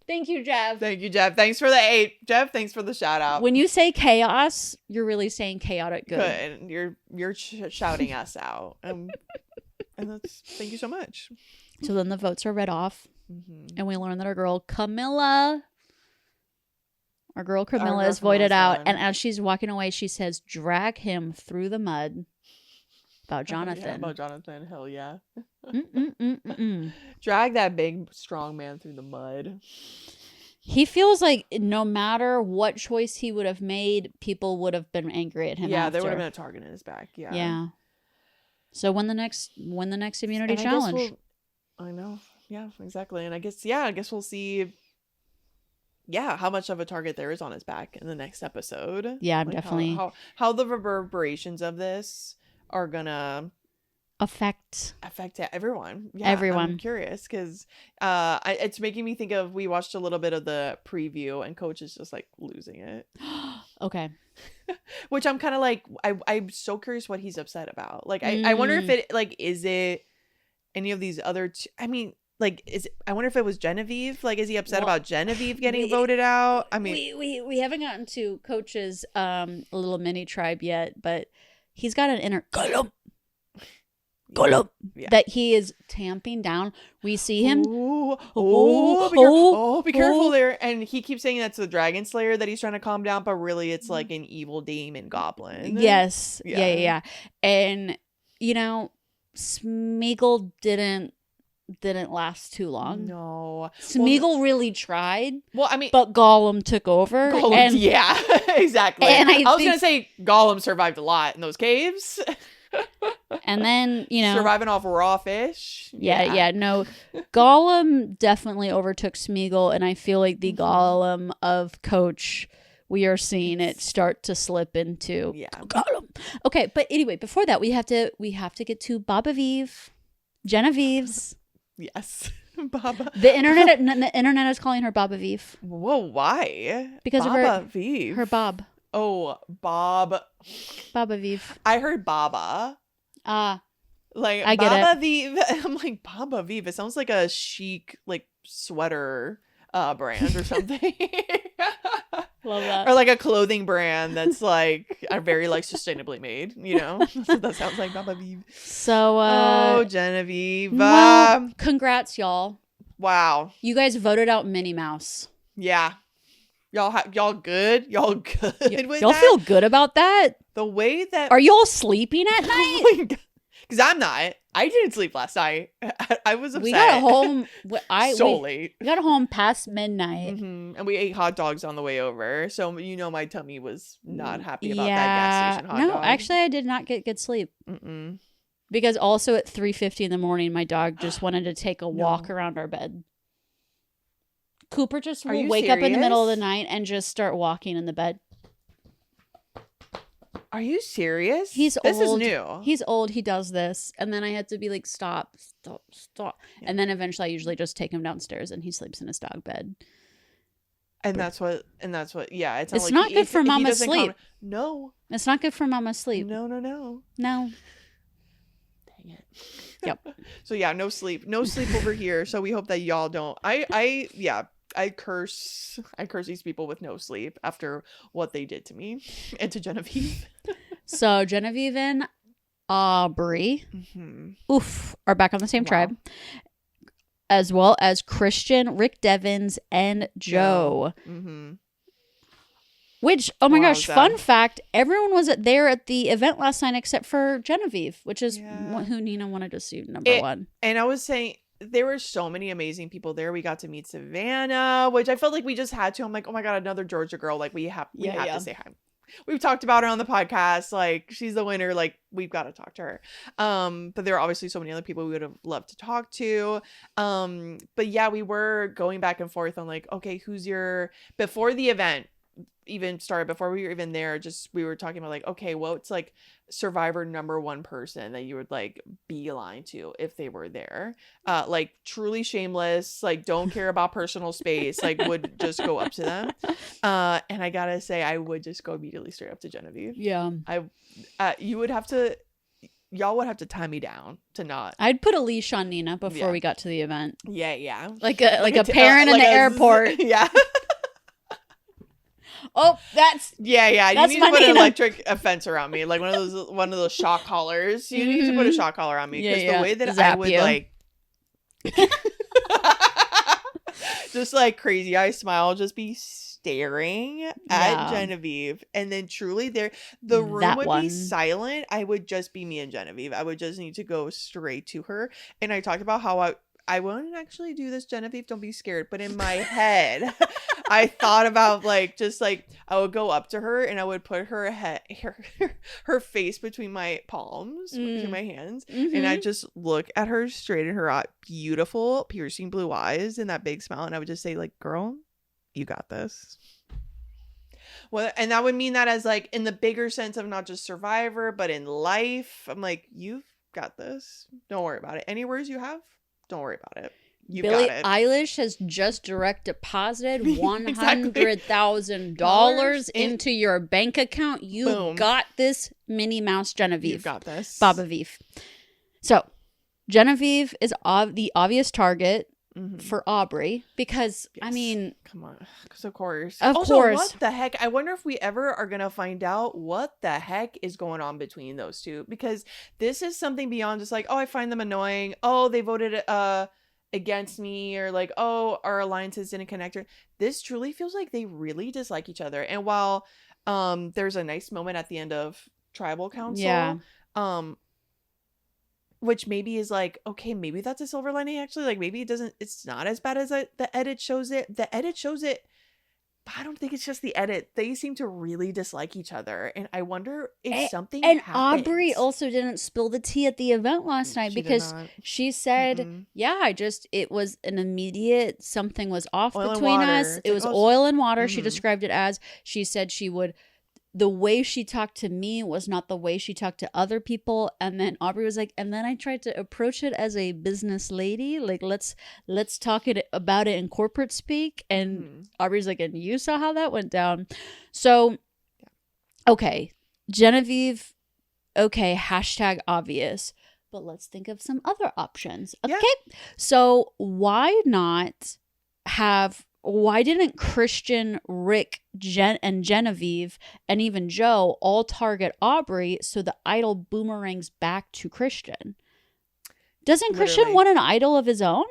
Thank you, Jeff. Thanks for the 8. Jeff, thanks for the shout out. When you say chaos, you're really saying chaotic good. Good. You're shouting us out. And thank you so much. So then the votes are read off. And we learn that our girl Camilla is voided out. And as she's walking away, she says, drag him through the mud. About Jonathan. About Jonathan. Hell yeah. Drag that big, strong man through the mud. He feels like no matter what choice he would have made, people would have been angry at him. Yeah, there would have been a target in his back. Yeah. Yeah. So win the next immunity challenge. I know. Yeah, exactly. And I guess we'll see how much of a target there is on his back in the next episode. Yeah, I'm definitely how the reverberations of this are gonna affect everyone. Yeah, everyone. I'm curious because it's making me think of, we watched a little bit of the preview and Coach is just like losing it. Okay. Which I'm kind of like, I'm so curious what he's upset about. Like I wonder if it is it any of these other I mean, like, I wonder if it was Genevieve. Like, is he upset about Genevieve getting voted out? I mean, we haven't gotten to Coach's little mini tribe yet, but he's got an inner Gollum. Yeah. That he is tamping down. We see him. Be careful there. And he keeps saying that's the dragon slayer that he's trying to calm down, but really it's like an evil demon goblin. Yes. Yeah. And, you know, Smeagol didn't last too long. No. Smeagol really tried. Well, I mean, but Gollum took over. Gollum, yeah, exactly. And I was going to say Gollum survived a lot in those caves. And then, you know, surviving off raw fish. Yeah. No, Gollum definitely overtook Smeagol, and I feel like the Gollum of Coach, we are seeing it start to slip into Gollum. Okay, but anyway, before that, we have to get to Babavive, Genevieve's. Yes, Baba. The internet is calling her Babavive. Whoa, why? Because Babavive. of her Bob. Oh, Bob. Babavive. I heard Baba. Like I get Babavive. I'm like, Babavive. It sounds like a chic like sweater brand or something. Love that. Or like a clothing brand that's like very like sustainably made, you know? That's what that sounds like, Babavive. So Genevieve. Well, congrats, y'all. Wow. You guys voted out Minnie Mouse. Yeah. Y'all good? Y'all good with y'all that? Feel good about that? The way that... Are y'all sleeping at night? Because I'm not. I didn't sleep last night. I was upset. We got home... late. We got home past midnight. Mm-hmm. And we ate hot dogs on the way over. So, you know, my tummy was not happy about that gas station hot dog. No, actually, I did not get good sleep. Mm-mm. Because also at 3:50 in the morning, my dog just wanted to take a walk around our bed. Cooper just will wake up in the middle of the night and just start walking in the bed. Are you serious? This old. This is new. He's old. He does this. And then I had to be like, stop. Yeah. And then eventually I usually just take him downstairs and he sleeps in his dog bed. And that's what, yeah. It's not good for Mama's sleep. No. It's not good for Mama's sleep. No. No. Dang it. Yep. So yeah, no sleep over here. So we hope that y'all don't. I curse these people with no sleep after what they did to me and to Genevieve. So Genevieve and Aubrey, are back on the same tribe, as well as Christian, Rick Devens, and Joe. Which, oh my gosh, fun fact, everyone was there at the event last night except for Genevieve, which is who Nina wanted to see number one. And I was saying, there were so many amazing people there. We got to meet Savannah, which I felt like we just had to. I'm like, oh my God, another Georgia girl. Like we have to say hi. We've talked about her on the podcast. Like she's the winner. Like we've got to talk to her. But there are obviously so many other people we would have loved to talk to. But yeah, we were going back and forth on like, okay, before the event even started, before we were even there, we were talking about like, okay, well, it's like Survivor number one person that you would like beeline to if they were there, like truly shameless, like don't care about personal space, like would just go up to them, and I gotta say I would just go immediately straight up to Genevieve. Y'all would have to tie me down to not. I'd put a leash on Nina before we got to the event. Yeah like a parent in the airport. Oh, that's You need to put an electric fence around me, like one of those shock collars. You need to put a shock collar on me because the way that I would like, just like crazy eye smile, just be staring at Genevieve, and then truly the room would be silent. I would just be me and Genevieve. I would just need to go straight to her, and I talked about how I won't actually do this, Genevieve. Don't be scared. But in my head, I thought about like just like I would go up to her and I would put her face between my palms, between my hands, and I just look at her straight in her beautiful, piercing blue eyes and that big smile, and I would just say like, "Girl, you got this." Well, and that would mean that as like in the bigger sense of not just Survivor, but in life. I'm like, you've got this. Don't worry about it. Any worries you have, don't worry about it. Billie Eilish has just direct deposited $100,000 into your bank account. You got this, Minnie Mouse Genevieve. You got this. Babavive. So, Genevieve is the obvious target. for Aubrey because, Yes. I mean... Come on. Because of course. Of also, course. what the heck? I wonder if we ever are going to find out what the heck is going on between those two. Because this is something beyond just like, oh, I find them annoying. Oh, they voted against me. Or like, oh, our alliances didn't connect. This truly feels like they really dislike each other. And while there's a nice moment at the end of Tribal Council, which maybe is like, okay, maybe that's a silver lining actually. Like maybe it's not as bad as the edit shows it. The edit shows it, but I don't think it's just the edit. They seem to really dislike each other. And I wonder if something happens. Aubrey also didn't spill the tea at the event last night because she said, it was an immediate, something was off between us. It was oil and water. She described it as, she said the way she talked to me was not the way she talked to other people. And then Aubrey was like, and then I tried to approach it as a business lady. Like, let's talk about it in corporate speak. And Aubrey's like, and you saw how that went down. So, okay. Genevieve, okay. # obvious. But let's think of some other options. Okay. Yeah. So why didn't Christian, Rick, and Genevieve, and even Joe all target Aubrey so the idol boomerangs back to Christian? Doesn't Christian want an idol of his own?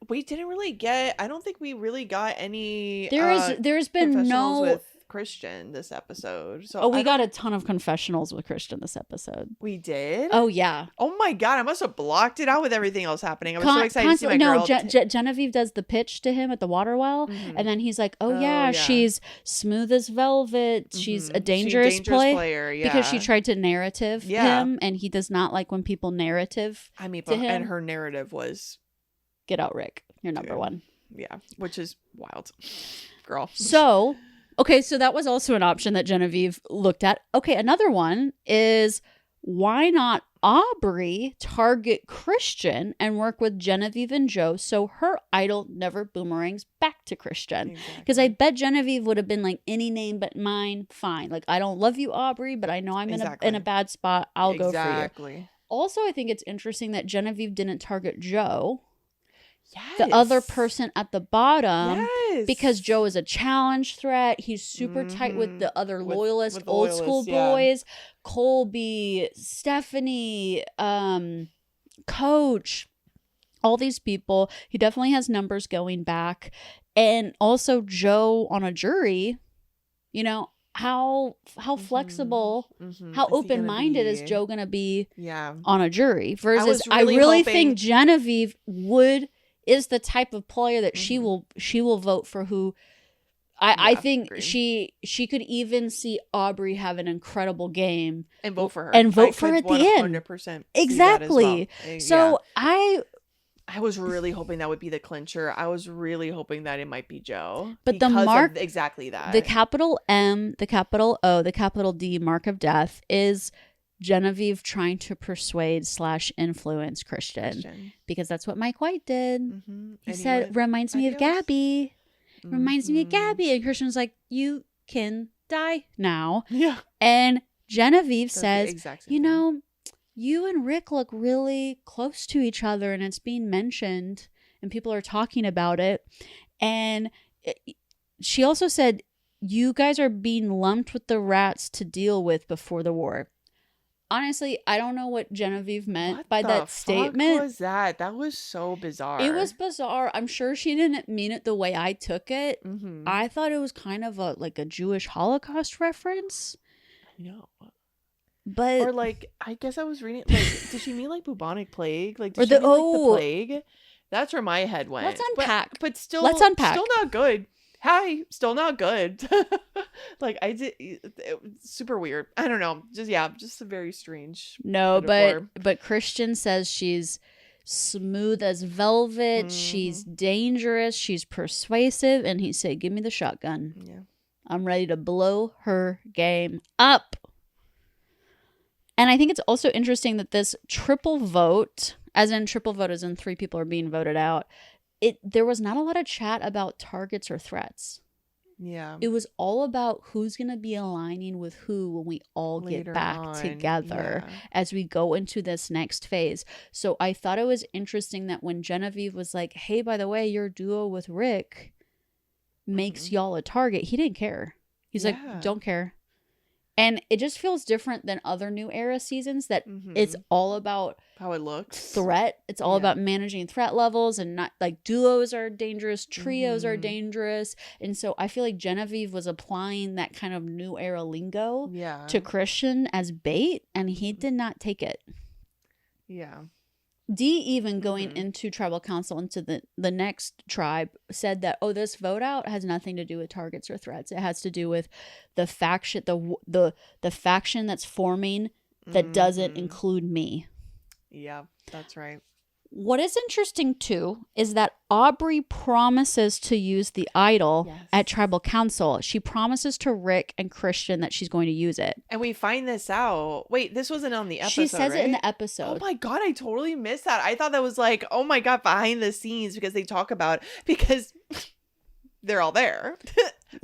We didn't really get, I don't think we really got any there's been no with Christian this episode. So we got a ton of confessionals with Christian this episode. We did? Oh yeah. Oh my god, I must have blocked it out with everything else happening. I was so excited to see my girl. Genevieve does the pitch to him at the water well, and then he's like, oh yeah, she's smooth as velvet. She's a dangerous player, because she tried to narrative him, and he does not like when people narrative to him. And her narrative was, get out, Rick, you're number one. Yeah, which is wild, girl. So okay, so that was also an option that Genevieve looked at. Okay, another one is, why not Aubrey target Christian and work with Genevieve and Joe so her idol never boomerangs back to Christian? Because I bet Genevieve would have been like, any name but mine, fine. Like, I don't love you, Aubrey, but I know I'm in a bad spot. I'll go for you. Also, I think it's interesting that Genevieve didn't target Joe. The other person at the bottom, because Joe is a challenge threat. He's super tight with the other loyalist, with old school boys. Colby, Stephanie, Coach, all these people. He definitely has numbers going back. And also Joe on a jury, you know, how flexible, how open-minded is Joe going to be on a jury? Versus I really think Genevieve is the type of player that she will vote for who I think she could even see Aubrey have an incredible game and vote for her at the end. 100% exactly. Well. So I was really hoping that would be the clincher. I was really hoping that it might be Joe. But the mark, exactly that. The capital M, the capital O, the capital D mark of death is Genevieve trying to persuade / influence Christian, because that's what Mike White did. He said, reminds me of Gabby. Reminds me of Gabby. And Christian's like, you can die now. Yeah. And Genevieve says, you know, you and Rick look really close to each other, and it's being mentioned and people are talking about it. And she also said, you guys are being lumped with the rats to deal with before the war. Honestly, I don't know what Genevieve meant by that statement. What was that? That was so bizarre. It was bizarre. I'm sure she didn't mean it the way I took it. I thought it was kind of a Jewish Holocaust reference. No. But or I guess I was reading did she mean bubonic plague? Did she mean the plague? That's where my head went. Let's unpack. But still, let's unpack. Still not good. Hi, still not good. I did super weird. I don't know. Just a very strange. No, but Christian says she's smooth as velvet. She's dangerous. She's persuasive. And he said, give me the shotgun. Yeah. I'm ready to blow her game up. And I think it's also interesting that this triple vote, as in 3 people are being voted out, there was not a lot of chat about targets or threats. Yeah. It was all about who's going to be aligning with who when we all Later get back on. together Yeah. as we go into this next phase. So I thought it was interesting that when Genevieve was like, hey, by the way, your duo with Rick makes y'all a target, he didn't care. He's like, don't care. And it just feels different than other New Era seasons that it's all about how it looks. Threat. It's all about managing threat levels, and not like duos are dangerous, trios are dangerous. And so I feel like Genevieve was applying that kind of New Era lingo to Christian as bait, and he did not take it. Yeah. Dee, even going into tribal council, into the next tribe, said that, oh, this vote out has nothing to do with targets or threats. It has to do with the faction, the faction that's forming that doesn't include me. Yeah, that's right. What is interesting, too, is that Aubrey promises to use the idol at tribal council. She promises to Rick and Christian that she's going to use it. And we find this out. Wait, this wasn't on the episode, she says right? it in the episode. Oh my God, I totally missed that. I thought that was like, oh my God, behind the scenes, because they talk about, because they're all there.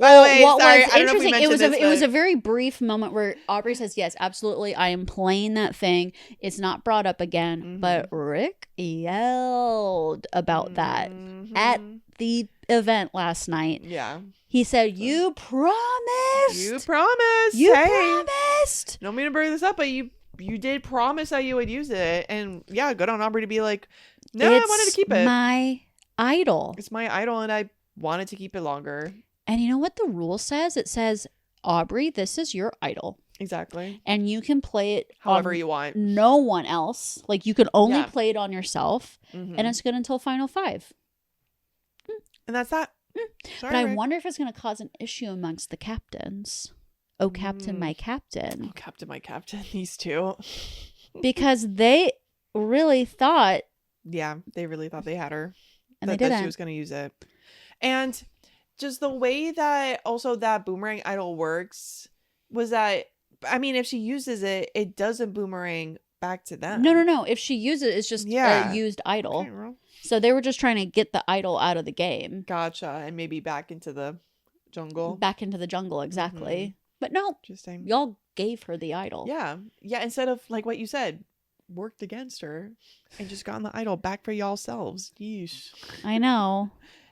Well, By the way, what sorry, was I don't know if we interesting, mentioned it was a very brief moment where Aubrey says, yes, absolutely, I am playing that thing. It's not brought up again. But Rick yelled about that at the event last night. Yeah. He said, you promised. You promised. You promised. Don't mean to bring this up, but you did promise that you would use it. And yeah, good on Aubrey to be like, no, I wanted to keep it. It's my idol. It's my idol, and I wanted to keep it longer. And you know what the rule says? It says, Aubrey, this is your idol. Exactly. And you can play it however you want. No one else. Like, you can only play it on yourself. And it's good until Final 5. And that's that. but Sorry, I Rick. wonder if it's going to cause an issue amongst the captains. Oh, Captain, my captain. Oh, Captain, my captain. These two. Because they really thought. Yeah, they really thought they had her. And they didn't. That she was going to use it. And just the way that also that boomerang idol works was that, I mean, if she uses it, it doesn't boomerang back to them. No. If she uses it, it's just a used idol. Okay, well. So they were just trying to get the idol out of the game. Gotcha. And maybe back into the jungle. Back into the jungle, exactly. But no, y'all gave her the idol. Yeah. Yeah, instead of, like what you said, worked against her and just gotten the idol back for y'all selves. Yeesh. I know.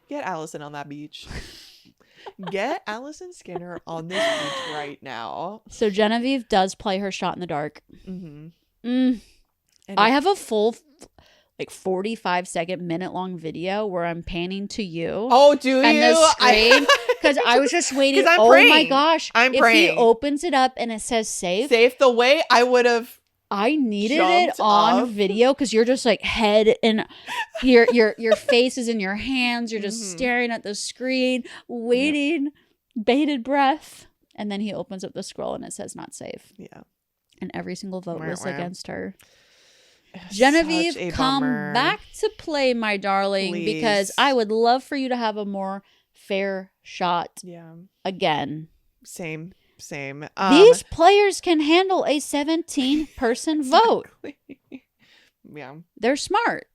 Get Allison on that beach. Get Allison Skinner on this beach right now. So Genevieve does play her shot in the dark. And I have a full, like 45-second, minute-long video where I'm panning to you. Oh, do and you? The screen, because I was just waiting. I'm oh praying. My gosh! I'm if praying. he opens it up and it says "safe," the way I would have. I needed it on video because you're just like head and your face is in your hands. You're just staring at the screen, waiting, bated breath. And then he opens up the scroll and it says not safe. Yeah. And every single vote was against her. Genevieve, come back to play, my darling, because I would love for you to have a more fair shot again. Same. These players can handle a 17-person vote. Yeah. They're smart.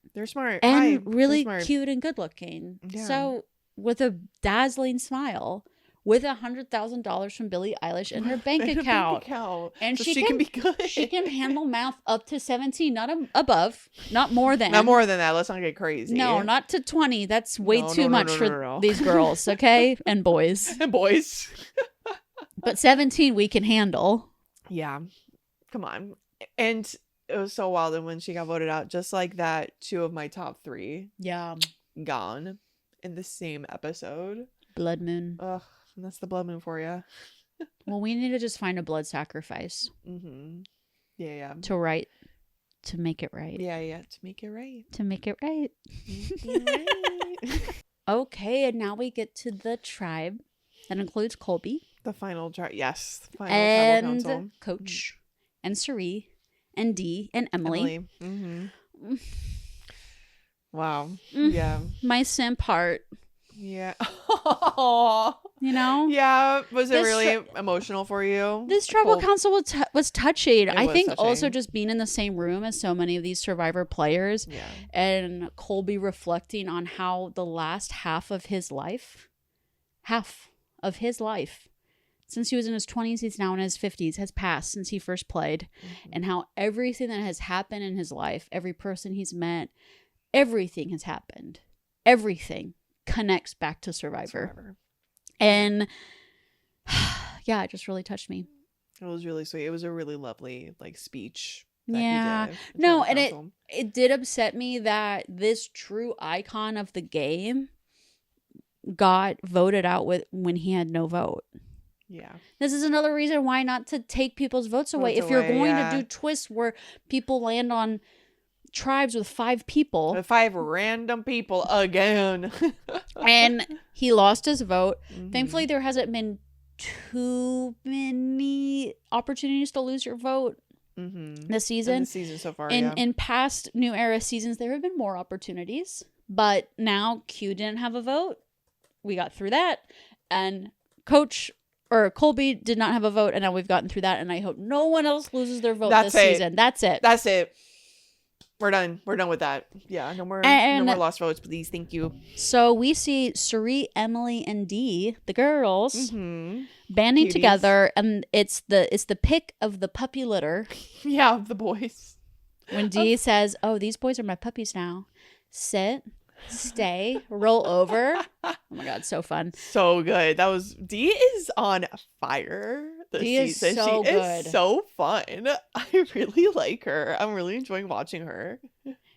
And really cute and good looking. Yeah. So with a dazzling smile, with $100,000 from Billie Eilish in her bank account. And so she can be good. She can handle math up to 17, not above, not more than. Not more than that. Let's not get crazy. No, not to 20. That's way too much for these girls, okay? And boys. But 17 we can handle. Yeah. Come on. And it was so wild. And when she got voted out, just like that, 2 of my top 3 gone in the same episode. Blood moon. Ugh. And that's the blood moon for you. Well, we need to just find a blood sacrifice. Yeah. To make it right. Yeah. To make it right. To make it right. Okay, and now we get to the tribe. That includes Colby. The final tribe. Yes. Final and tribal council. Coach. And Suri. And Dee. And Emily. Wow. Yeah. My simp heart. Yeah. You know? Yeah. Was it really emotional for you? This tribal council was touching. I think also just being in the same room as so many of these Survivor players and Colby reflecting on how the last half of his life, of his life, since he was in his 20s, he's now in his 50s, has passed since he first played. And how everything that has happened in his life, every person he's met, everything has happened. Everything connects back to Survivor. And yeah, it just really touched me. It was really sweet. It was a really lovely like speech. Yeah. No, and it did upset me that this true icon of the game got voted out when he had no vote. Yeah. This is another reason why not to take people's votes away. If you're going to do twists where people land on tribes with 5 people. With 5 random people again. And he lost his vote. Thankfully, there hasn't been too many opportunities to lose your vote this season. In the season so far, in past New Era seasons, there have been more opportunities. But now Q didn't have a vote. We got through that. And Colby did not have a vote, and now we've gotten through that, and I hope no one else loses their vote this season. That's it. That's it. We're done. We're done with that. Yeah, no more lost votes, please. Thank you. So we see Suri, Emily, and Dee, the girls, banding Cuties. together, and it's the pick of the puppy litter. Yeah, of the boys. When Dee says, "Oh, these boys are my puppies now. Sit, stay, roll over." Oh my god, so fun. So good. Dee is on fire this season. So she good. is so fun. I really like her. I'm really enjoying watching her.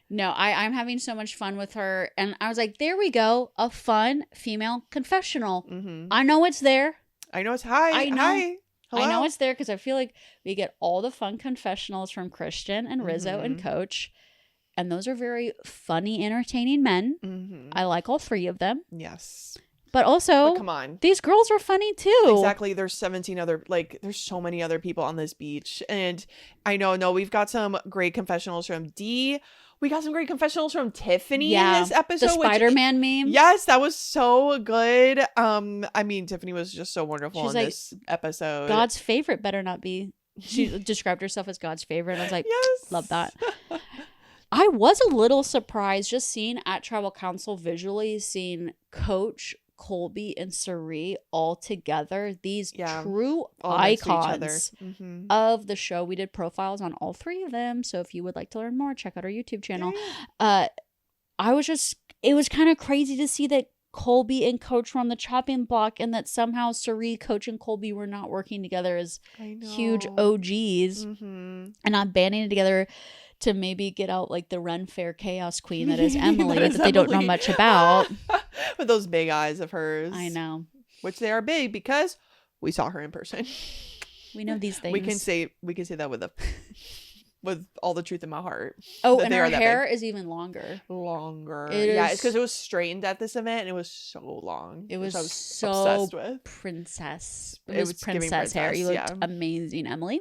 No, I'm having so much fun with her. And I was like, there we go. A fun female confessional. I know it's there. I know it's hi. Hi. Hello? I know it's there because I feel like we get all the fun confessionals from Christian and Rizzo and Coach. And those are very funny, entertaining men. I like all 3 of them. Yes. But also, come on, these girls are funny too. Exactly. There's 17 other, there's so many other people on this beach. And I know, we've got some great confessionals from Dee. We got some great confessionals from Tiffany in this episode. The Spider-Man meme. Yes, that was so good. I mean, Tiffany was just so wonderful in this episode. God's favorite better not be. She described herself as God's favorite. I was like, yes. Love that. I was a little surprised just seeing at Tribal Council visually, seeing Coach, Colby, and Suri all together. These true icons of the show. We did profiles on all 3 of them. So if you would like to learn more, check out our YouTube channel. It was kind of crazy to see that Colby and Coach were on the chopping block and that somehow Suri, Coach, and Colby were not working together as huge OGs and not banding together to maybe get out like the Run Fair Chaos Queen that is Emily that they don't know much about. With those big eyes of hers. I know. Which they are big because we saw her in person. We know these things. We can say that with all the truth in my heart. Oh, and her hair is even longer. It's because it was straightened at this event and it was so long. It was so obsessed with. Princess. It was princess hair. You looked amazing, Emily.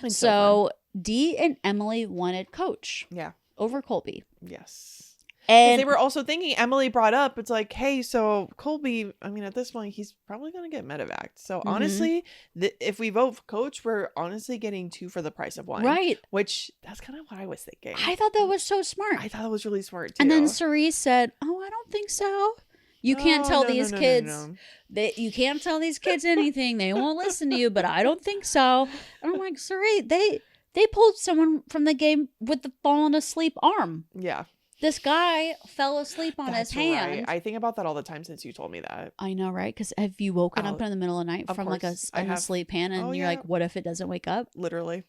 So Dee and Emily wanted Coach. Yeah. Over Colby. Yes. And they were also thinking, Emily brought up, it's like, hey, so Colby, I mean, at this point, he's probably going to get medevac. So honestly, if we vote for Coach, we're honestly getting 2 for the price of 1. Right. Which, that's kind of what I was thinking. I thought that was so smart. I thought that was really smart, too. And then Cerise said, oh, I don't think so. You can't tell these kids. You can't tell these kids anything. They won't listen to you, but I don't think so. And I'm like, Cerise, they pulled someone from the game with the fallen asleep arm. Yeah. This guy fell asleep on his hand. Right. I think about that all the time since you told me that. I know, right? Because have you woken up in the middle of the night from like an asleep hand and you're like, what if it doesn't wake up? Literally.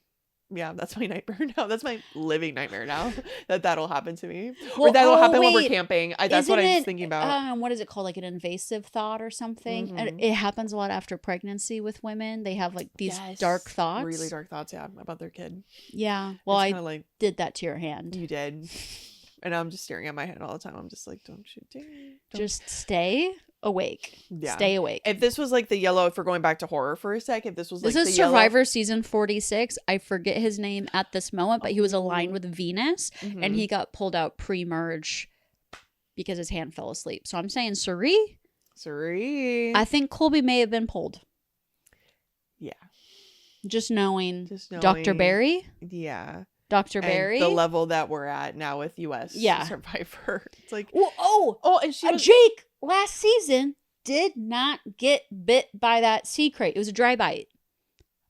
Yeah, that's my nightmare now. That's my living nightmare now. that'll happen to me. Well, or that'll happen when we're camping. That's what I was thinking about. What is it called? Like an invasive thought or something? And it happens a lot after pregnancy with women. They have like these dark thoughts. Really dark thoughts, yeah, about their kid. Yeah. Well, I did that to your hand. You did. And I'm just staring at my head all the time. I'm just like, don't you dare. Just stay awake. Yeah. Stay awake. If this was like the yellow, if we're going back to horror for a sec, if this was like this is Survivor season 46. I forget his name at this moment, but he was aligned with Venus and he got pulled out pre-merge because his hand fell asleep. So I'm saying Suri. I think Colby may have been pulled. Yeah. Just knowing Dr. Barry. Yeah. Dr. Barry. The level that we're at now with US Survivor. It's like, and she Jake last season did not get bit by that sea crate. It was a dry bite.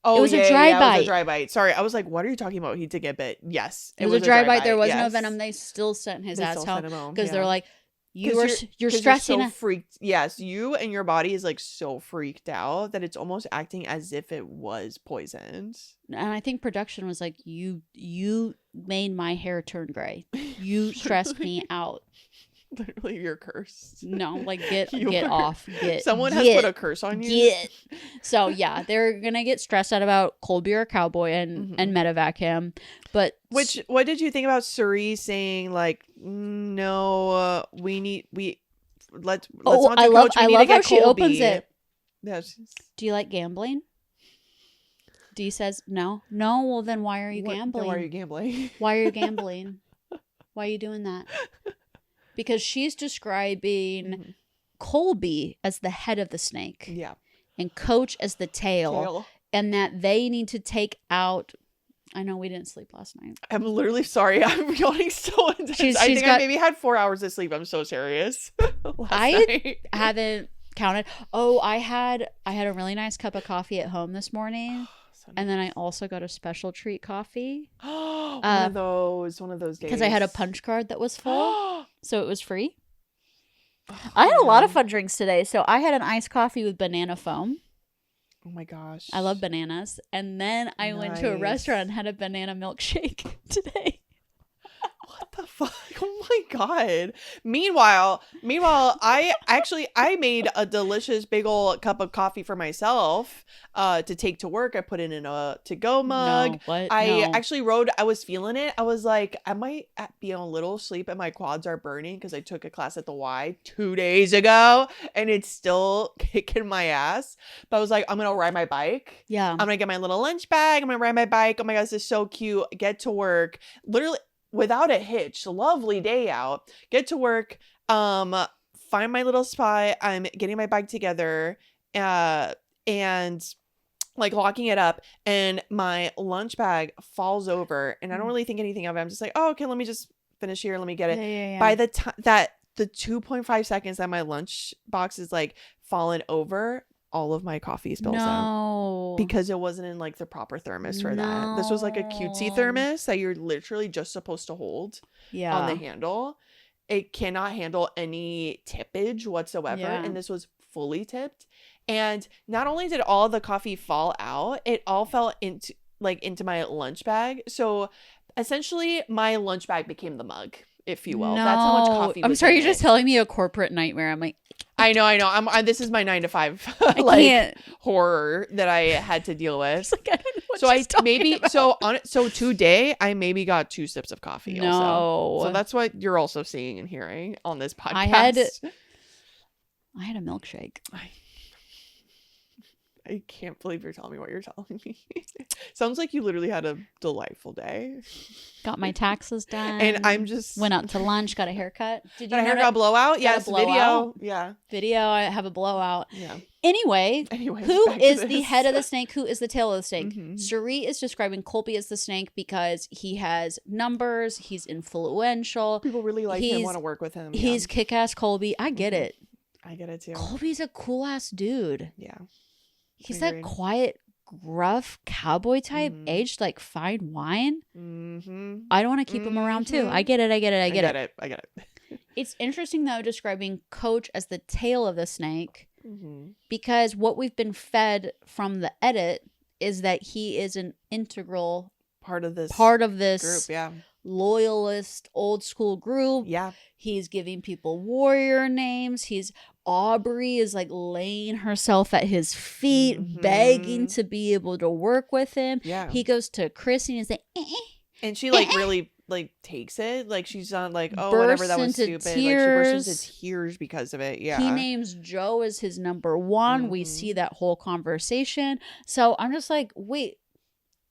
Oh, it was a dry bite. It was a dry bite. Sorry, I was like, what are you talking about? He did get bit. Yes. It was a dry bite. There was no venom. They still sent his ass home because they're like, you're stressing. You're so freaked. Yes, you and your body is like so freaked out that it's almost acting as if it was poisoned. And I think production was like, you made my hair turn gray. You stressed me out. Literally, you're cursed. No, like get off. Someone has put a curse on you. So yeah, they're gonna get stressed out about cold beer or cowboy and medevac him. But what did you think about Suri saying like, no, let's not do coach. I love how she opens it. Yeah. Do you like gambling? Dee says no. Well, then why are you gambling? Then why are you gambling? Why are you gambling? Why are you doing that? Because she's describing Colby as the head of the snake. Yeah. And Coach as the tail. And that they need to take out. I know we didn't sleep last night. I'm literally sorry. I'm yawning so intense. I think I maybe had 4 hours of sleep. I'm so serious. I haven't counted. Oh, I had a really nice cup of coffee at home this morning. And then I also got a special treat coffee. One of those days. Because I had a punch card that was full. So it was free. I had a lot of fun drinks today. So I had an iced coffee with banana foam. Oh my gosh. I love bananas. And then I went to a restaurant and had a banana milkshake today. What the fuck? Oh my god. Meanwhile, I made a delicious big ol' cup of coffee for myself to take to work. I put it in a to-go mug. Actually I was feeling it. I was like, I might be on a little sleep and my quads are burning because I took a class at the Y 2 days ago and it's still kicking my ass. But I was like, I'm gonna ride my bike. Yeah. I'm gonna get my little lunch bag. I'm gonna ride my bike. Oh my god, this is so cute. Get to work. Literally without a hitch. Lovely day out. Get to work. Find my little spot. I'm getting my bike together. And like locking it up. And my lunch bag falls over. And I don't really think anything of it. I'm just like, oh, okay, let me just finish here. Let me get it. Yeah. By the time that the 2.5 seconds that my lunch box is like fallen over, all of my coffee spills out because it wasn't in like the proper thermos for that. This was like a cutesy thermos that you're literally just supposed to hold on the handle. It cannot handle any tippage whatsoever. And this was fully tipped. And not only did all the coffee fall out, it all fell into my lunch bag. So essentially my lunch bag became the mug, if you will. That's how much coffee was. I'm sorry, you're just telling me a corporate nightmare. I'm like, I know. This is my 9 to 5 horror that I had to deal with. Like, I don't know what so today I maybe got 2 sips of coffee. No, also. So that's what you're also seeing and hearing on this podcast. I had a milkshake. I can't believe you're telling me what you're telling me. Sounds like you literally had a delightful day. Got my taxes done. And I'm just... Went out to lunch, got a haircut. Did you got a haircut blowout? Yes, video. Yeah. Video, I have a blowout. Yeah. Anyways, who is the head of the snake? Who is the tail of the snake? Suri is describing Colby as the snake because he has numbers. He's influential. People really like him, want to work with him. He's kick-ass Colby. I get it. I get it too. Colby's a cool-ass dude. Yeah. He's that quiet, gruff cowboy type, aged like fine wine. I don't want to keep him around too. I get it. I get it. It's interesting though, describing Coach as the tail of the snake, because what we've been fed from the edit is that he is an integral part of this group. Yeah. Loyalist, old school group. Yeah. He's giving people warrior names. Aubrey is like laying herself at his feet, begging to be able to work with him. Yeah. He goes to Chrissy and is like, and she like really like takes it. Like she's not like, oh, whatever, that was stupid. Tears. Like she bursts into tears because of it. Yeah. He names Joe as his number one. We see that whole conversation. So I'm just like, wait,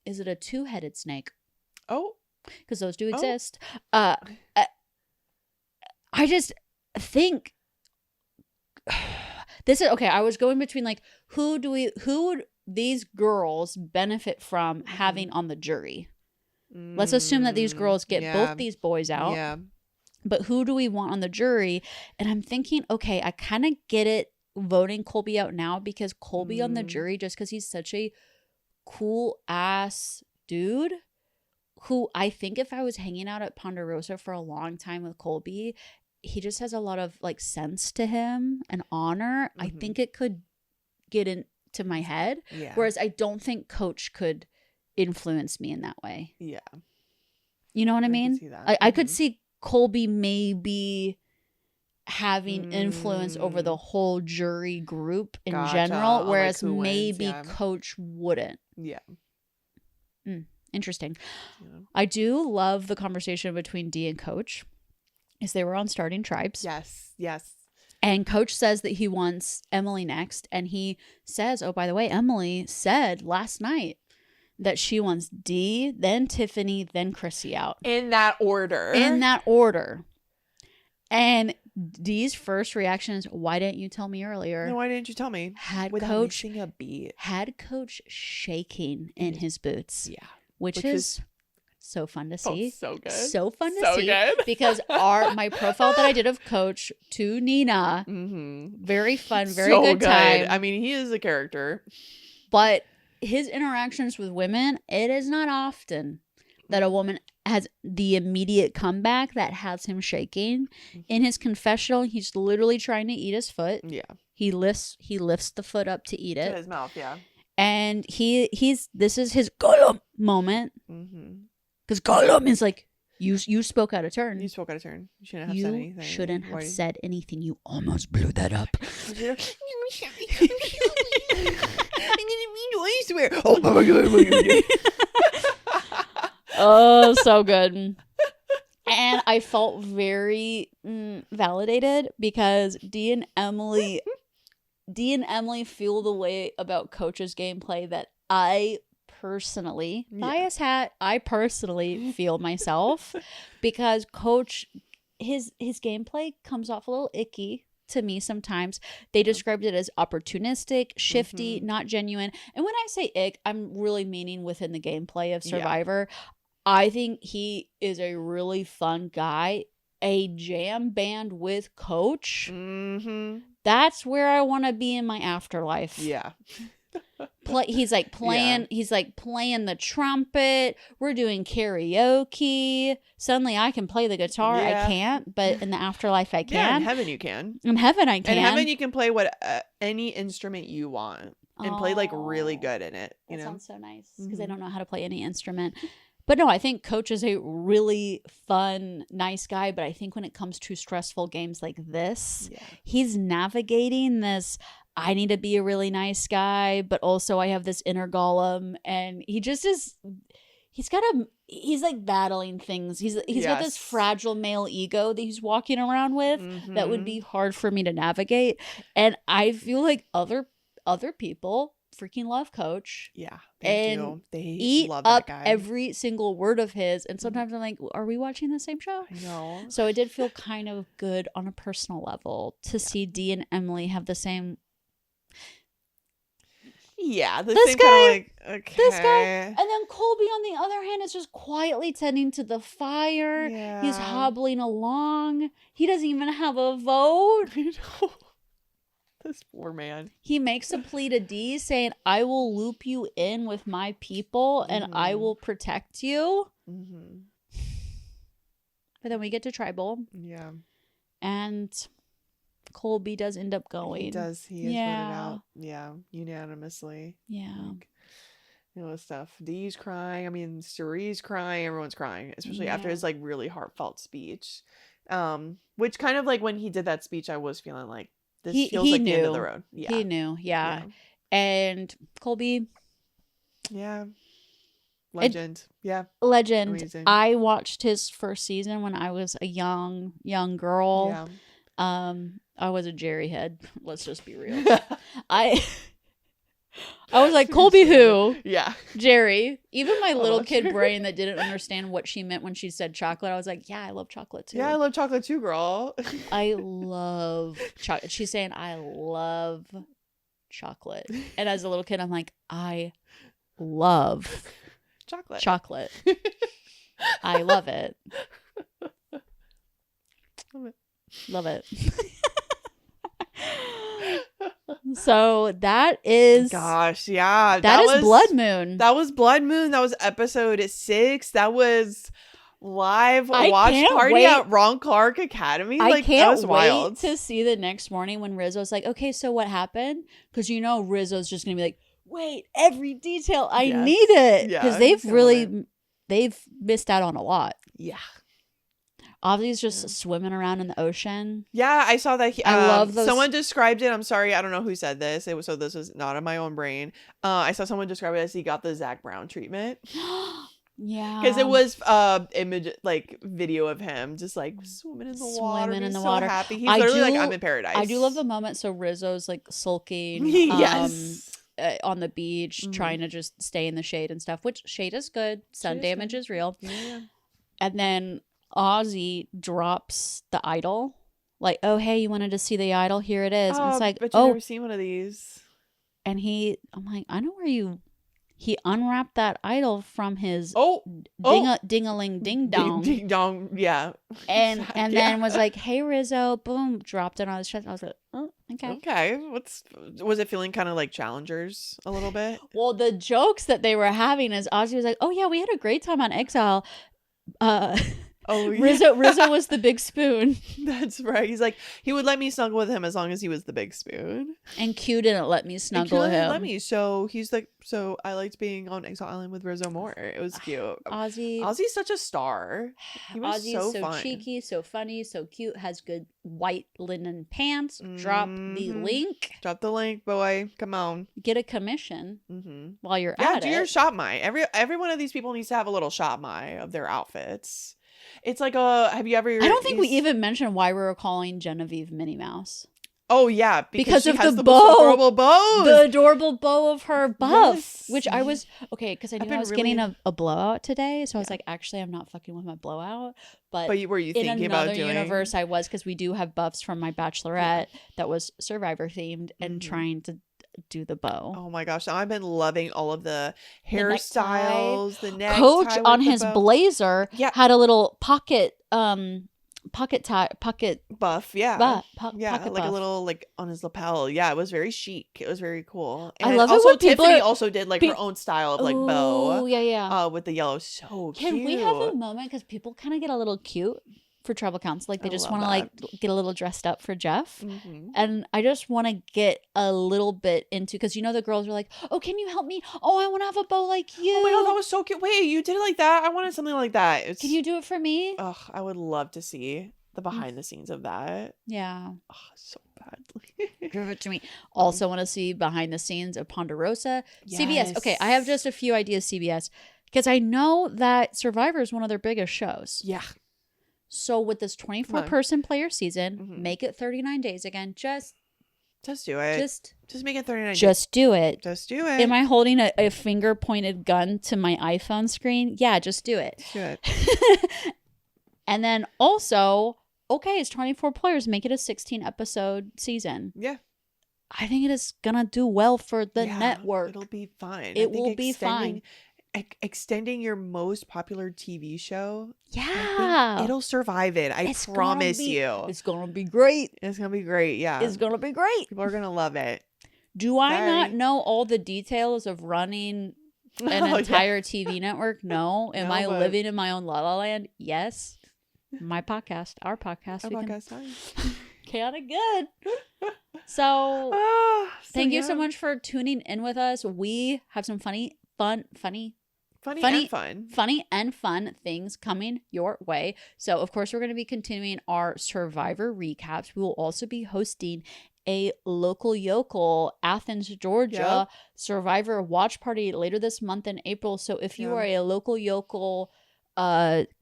is it a 2-headed snake? Oh. Because those do exist. I just think this is okay. I was going between like who would these girls benefit from having on the jury? Let's assume that these girls get both these boys out. Yeah. But who do we want on the jury? And I'm thinking, okay, I kind of get it voting Colby out now because Colby on the Mm. jury, just because he's such a cool ass dude who I think if I was hanging out at Ponderosa for a long time with Colby, he just has a lot of like sense to him and honor. I Mhm. think it could get into my head. Yeah. Whereas I don't think Coach could influence me in that way. Yeah. You know what I I could mean? see that. I could Mhm. see Colby maybe having influence over the Mm. whole jury group in Gotcha. general, On, like, whereas who wins, maybe yeah. Coach wouldn't. Yeah. Interesting. Yeah. I do love the conversation between Dee and Coach as they were on Starting Tribes. Yes. Yes. And Coach says that he wants Emily next. And he says, oh, by the way, Emily said last night that she wants Dee, then Tiffany, then Chrissy out. In that order. In that order. And Dee's first reaction is, why didn't you tell me earlier? No, why didn't you tell me? Had Without Coach missing a beat. had Coach shaking in his boots. Yeah. Which is so fun to see. So good. So fun to So see. good. Because my profile that I did of Coach to Nina, very fun, very so good time. I mean, he is a character. But his interactions with women, it is not often that a woman has the immediate comeback that has him shaking. In his confessional, he's literally trying to eat his foot. Yeah. He lifts the foot up to eat To it. his mouth, yeah. And this is his Gollum moment. Because Gollum is like, you spoke out of turn. You spoke out of turn. You shouldn't have said anything. You shouldn't have said anything. You almost blew that up. I swear. Oh my God. Oh, so good. And I felt very validated because Dee and Emily feel the way about Coach's gameplay that I personally, bias hat, I personally feel myself, because Coach, his gameplay comes off a little icky to me sometimes. They described it as opportunistic, shifty, not genuine. And when I say ick, I'm really meaning within the gameplay of Survivor. Yeah. I think he is a really fun guy. A jam band with Coach. That's where I want to be in my afterlife. Yeah. He's like playing the trumpet. We're doing karaoke. Suddenly I can play the guitar. Yeah. I can't, but in the afterlife I can. Yeah, in heaven you can. In heaven I can. In heaven you can play any instrument you want and play like really good in it. You know? Sounds so nice because I don't know how to play any instrument. But no, I think Coach is a really fun, nice guy. But I think when it comes to stressful games like this, he's navigating this. I need to be a really nice guy, but also I have this inner Gollum, and he just is. He's like battling things. He's got this fragile male ego that he's walking around with that would be hard for me to navigate. And I feel like other people freaking love Coach. Yeah. And they eat love up that guy. every single word of his. And sometimes I'm like, are we watching the same show? I know. So it did feel kind of good on a personal level to see Dee and Emily have the same. Yeah, this same guy, kind of like, okay. This guy, and then Colby on the other hand is just quietly tending to the fire. Yeah. He's hobbling along. He doesn't even have a vote. I know. This poor man. He makes a plea to Dee saying, I will loop you in with my people and I will protect you. But then we get to Tribal. Yeah. And Colby does end up going. He does. He is voted out. Yeah. Unanimously. Yeah. Stuff. Dee's crying. I mean, Surie's crying. Everyone's crying. Especially after his like really heartfelt speech. Which kind of like when he did that speech, I was feeling like, this feels like the end of the road. Yeah. He knew. Yeah. And Colby. Yeah. Legend. Legend. Amazing. I watched his first season when I was a young girl. Yeah. I was a Jerry head. Let's just be real. I was like, Colby who? Yeah. Jerry. Even my little kid brain that didn't understand what she meant when she said chocolate, I was like, yeah, I love chocolate too. Yeah, I love chocolate too, girl. I love chocolate. She's saying, I love chocolate. And as a little kid, I'm like, I love chocolate. I love it. Love it. So that is Gosh, yeah. that is Blood Moon. That was Blood Moon. That was episode 6. That was live watch party at Ron Clark Academy. I like, can't that was wait wild. to see the next morning when Rizzo's like, okay, so what happened? Because you know Rizzo's just gonna be like, wait, every detail, I need it. Because they've missed out on a lot. Yeah. Ozzy's just swimming around in the ocean. Yeah, I saw that. I love those. Someone described it. I'm sorry, I don't know who said this. So this was not in my own brain. I saw someone describe it as he got the Zach Brown treatment. Yeah, because it was image, like video of him just like swimming in the water. He's so water. Happy. He's literally like, I'm in paradise. I do love the moment. So Rizzo's like sulking. Yes. On the beach, trying to just stay in the shade and stuff. Which shade is good. Sun damage is real. Yeah. And then Ozzy drops the idol. Like, oh hey, you wanted to see the idol? Here it is. And it's like, but you've never seen one of these. And I'm like, I know where you. He unwrapped that idol from his ding-a-ling ding-dong. Ding-dong, yeah. And then was like, hey, Rizzo, boom, dropped it on his chest. I was like, oh, okay. Okay. Was it feeling kind of like Challengers a little bit? Well, the jokes that they were having is Ozzy was like, oh, yeah, we had a great time on Exile. Rizzo was the big spoon. That's right. He's like, he would let me snuggle with him as long as he was the big spoon. And Q didn't let me snuggle with him. Let me. So he's like, so I liked being on Exile Island with Rizzo more. It was cute. Ozzy's such a star. He was Ozzy's so fun. cheeky, so funny, so cute. Has good white linen pants. Drop the link. Drop the link, boy. Come on. Get a commission while you're at it. Do your shop my. Every one of these people needs to have a little shop my of their outfits. It's like have you ever? I don't think we even mentioned why we were calling Genevieve Minnie Mouse. Oh yeah, because of the bow, adorable bow, the adorable bow of her buff, which I was because I knew I was getting a blowout today, so I was like, actually, I'm not fucking with my blowout. But were you thinking about doing? In another universe, I was, because we do have buffs from my Bachelorette that was Survivor themed and trying to do the bow. Oh my gosh, I've been loving all of the hairstyles, the neck. Coach on his blazer had a little pocket buff, pocket like a little like on his lapel. Yeah, it was very chic. It was very cool. And I love also, it when Tiffany also did like her own style of like bow. Oh yeah. With the yellow, so cute. Can we have a moment, because people kind of get a little cute for tribal council, like they just want to like get a little dressed up for Jeff, and I just want to get a little bit into, because the girls are like, oh, can you help me? Oh, I want to have a bow like you. Oh my god, that was so cute. Wait, you did it like that? I wanted something like that. Can you do it for me? Ugh, I would love to see the behind the scenes of that. Yeah. Oh, so badly. Give it to me. Also want to see behind the scenes of Ponderosa. Yes. CBS. Okay, I have just a few ideas, CBS, because I know that Survivor is one of their biggest shows. Yeah. So with this 24-person player season, make it 39 days again. Just do it. Just make it 39 days. Just do it. Just do it. Am I holding a finger-pointed gun to my iPhone screen? Yeah, just do it. Do it. And then also, okay, it's 24 players. Make it a 16-episode season. Yeah. I think it is going to do well for the network. It'll be fine. It will be fine. Extending your most popular TV show, it'll survive it. I promise you. It's gonna be great. It's gonna be great. Yeah, it's gonna be great. People are gonna love it. Do I not know all the details of running an entire TV network? No. Am I living in my own La La Land? Yes. My podcast, our podcast, chaotic good. So thank you so much for tuning in with us. We have some funny and fun things coming your way. So, of course, we're going to be continuing our Survivor recaps. We will also be hosting a local yokel Athens, Georgia Survivor watch party later this month in April. So, if you are a local yokel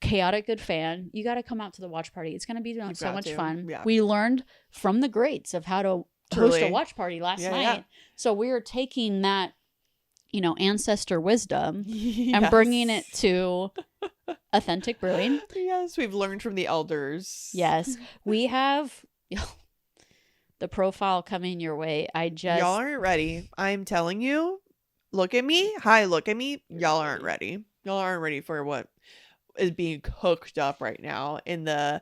chaotic good fan, you got to come out to the watch party. It's going to be so much fun. Yeah. We learned from the greats of how to host a watch party last night. So, we are taking that ancestor wisdom and bringing it to authentic brewing. Yes, we've learned from the elders. Yes, we have the profile coming your way. Y'all aren't ready. I'm telling you. Look at me. Hi, look at me. Y'all aren't ready. Y'all aren't ready for what is being cooked up right now in the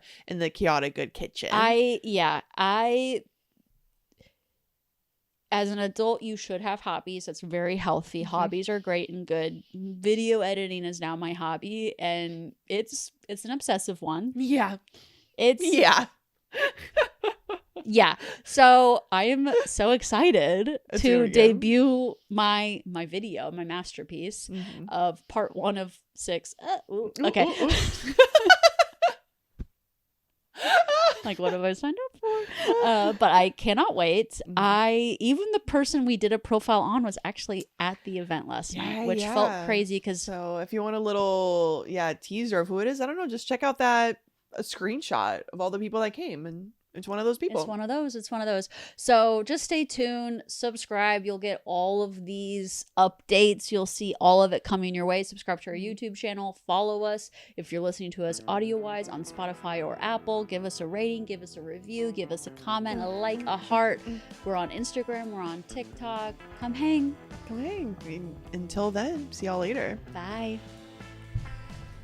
chaotic good kitchen. as an adult, you should have hobbies. That's very healthy. Hobbies are great and good. Video editing is now my hobby, and it's an obsessive one. Yeah. Yeah. So I am so excited to debut my video, my masterpiece of part 1 of 6. Okay. Like, what have I signed up for? But I cannot wait. Even the person we did a profile on was actually at the event last night, which felt crazy because. So if you want a little teaser of who it is, I don't know, just check out a screenshot of all the people that came, and it's one of those people. It's one of those. So just stay tuned, subscribe. You'll get all of these updates. You'll see all of it coming your way. Subscribe to our YouTube channel. Follow us. If you're listening to us audio-wise on Spotify or Apple, give us a rating, give us a review, give us a comment, a like, a heart. We're on Instagram. We're on TikTok. Come hang. Until then, see y'all later. Bye.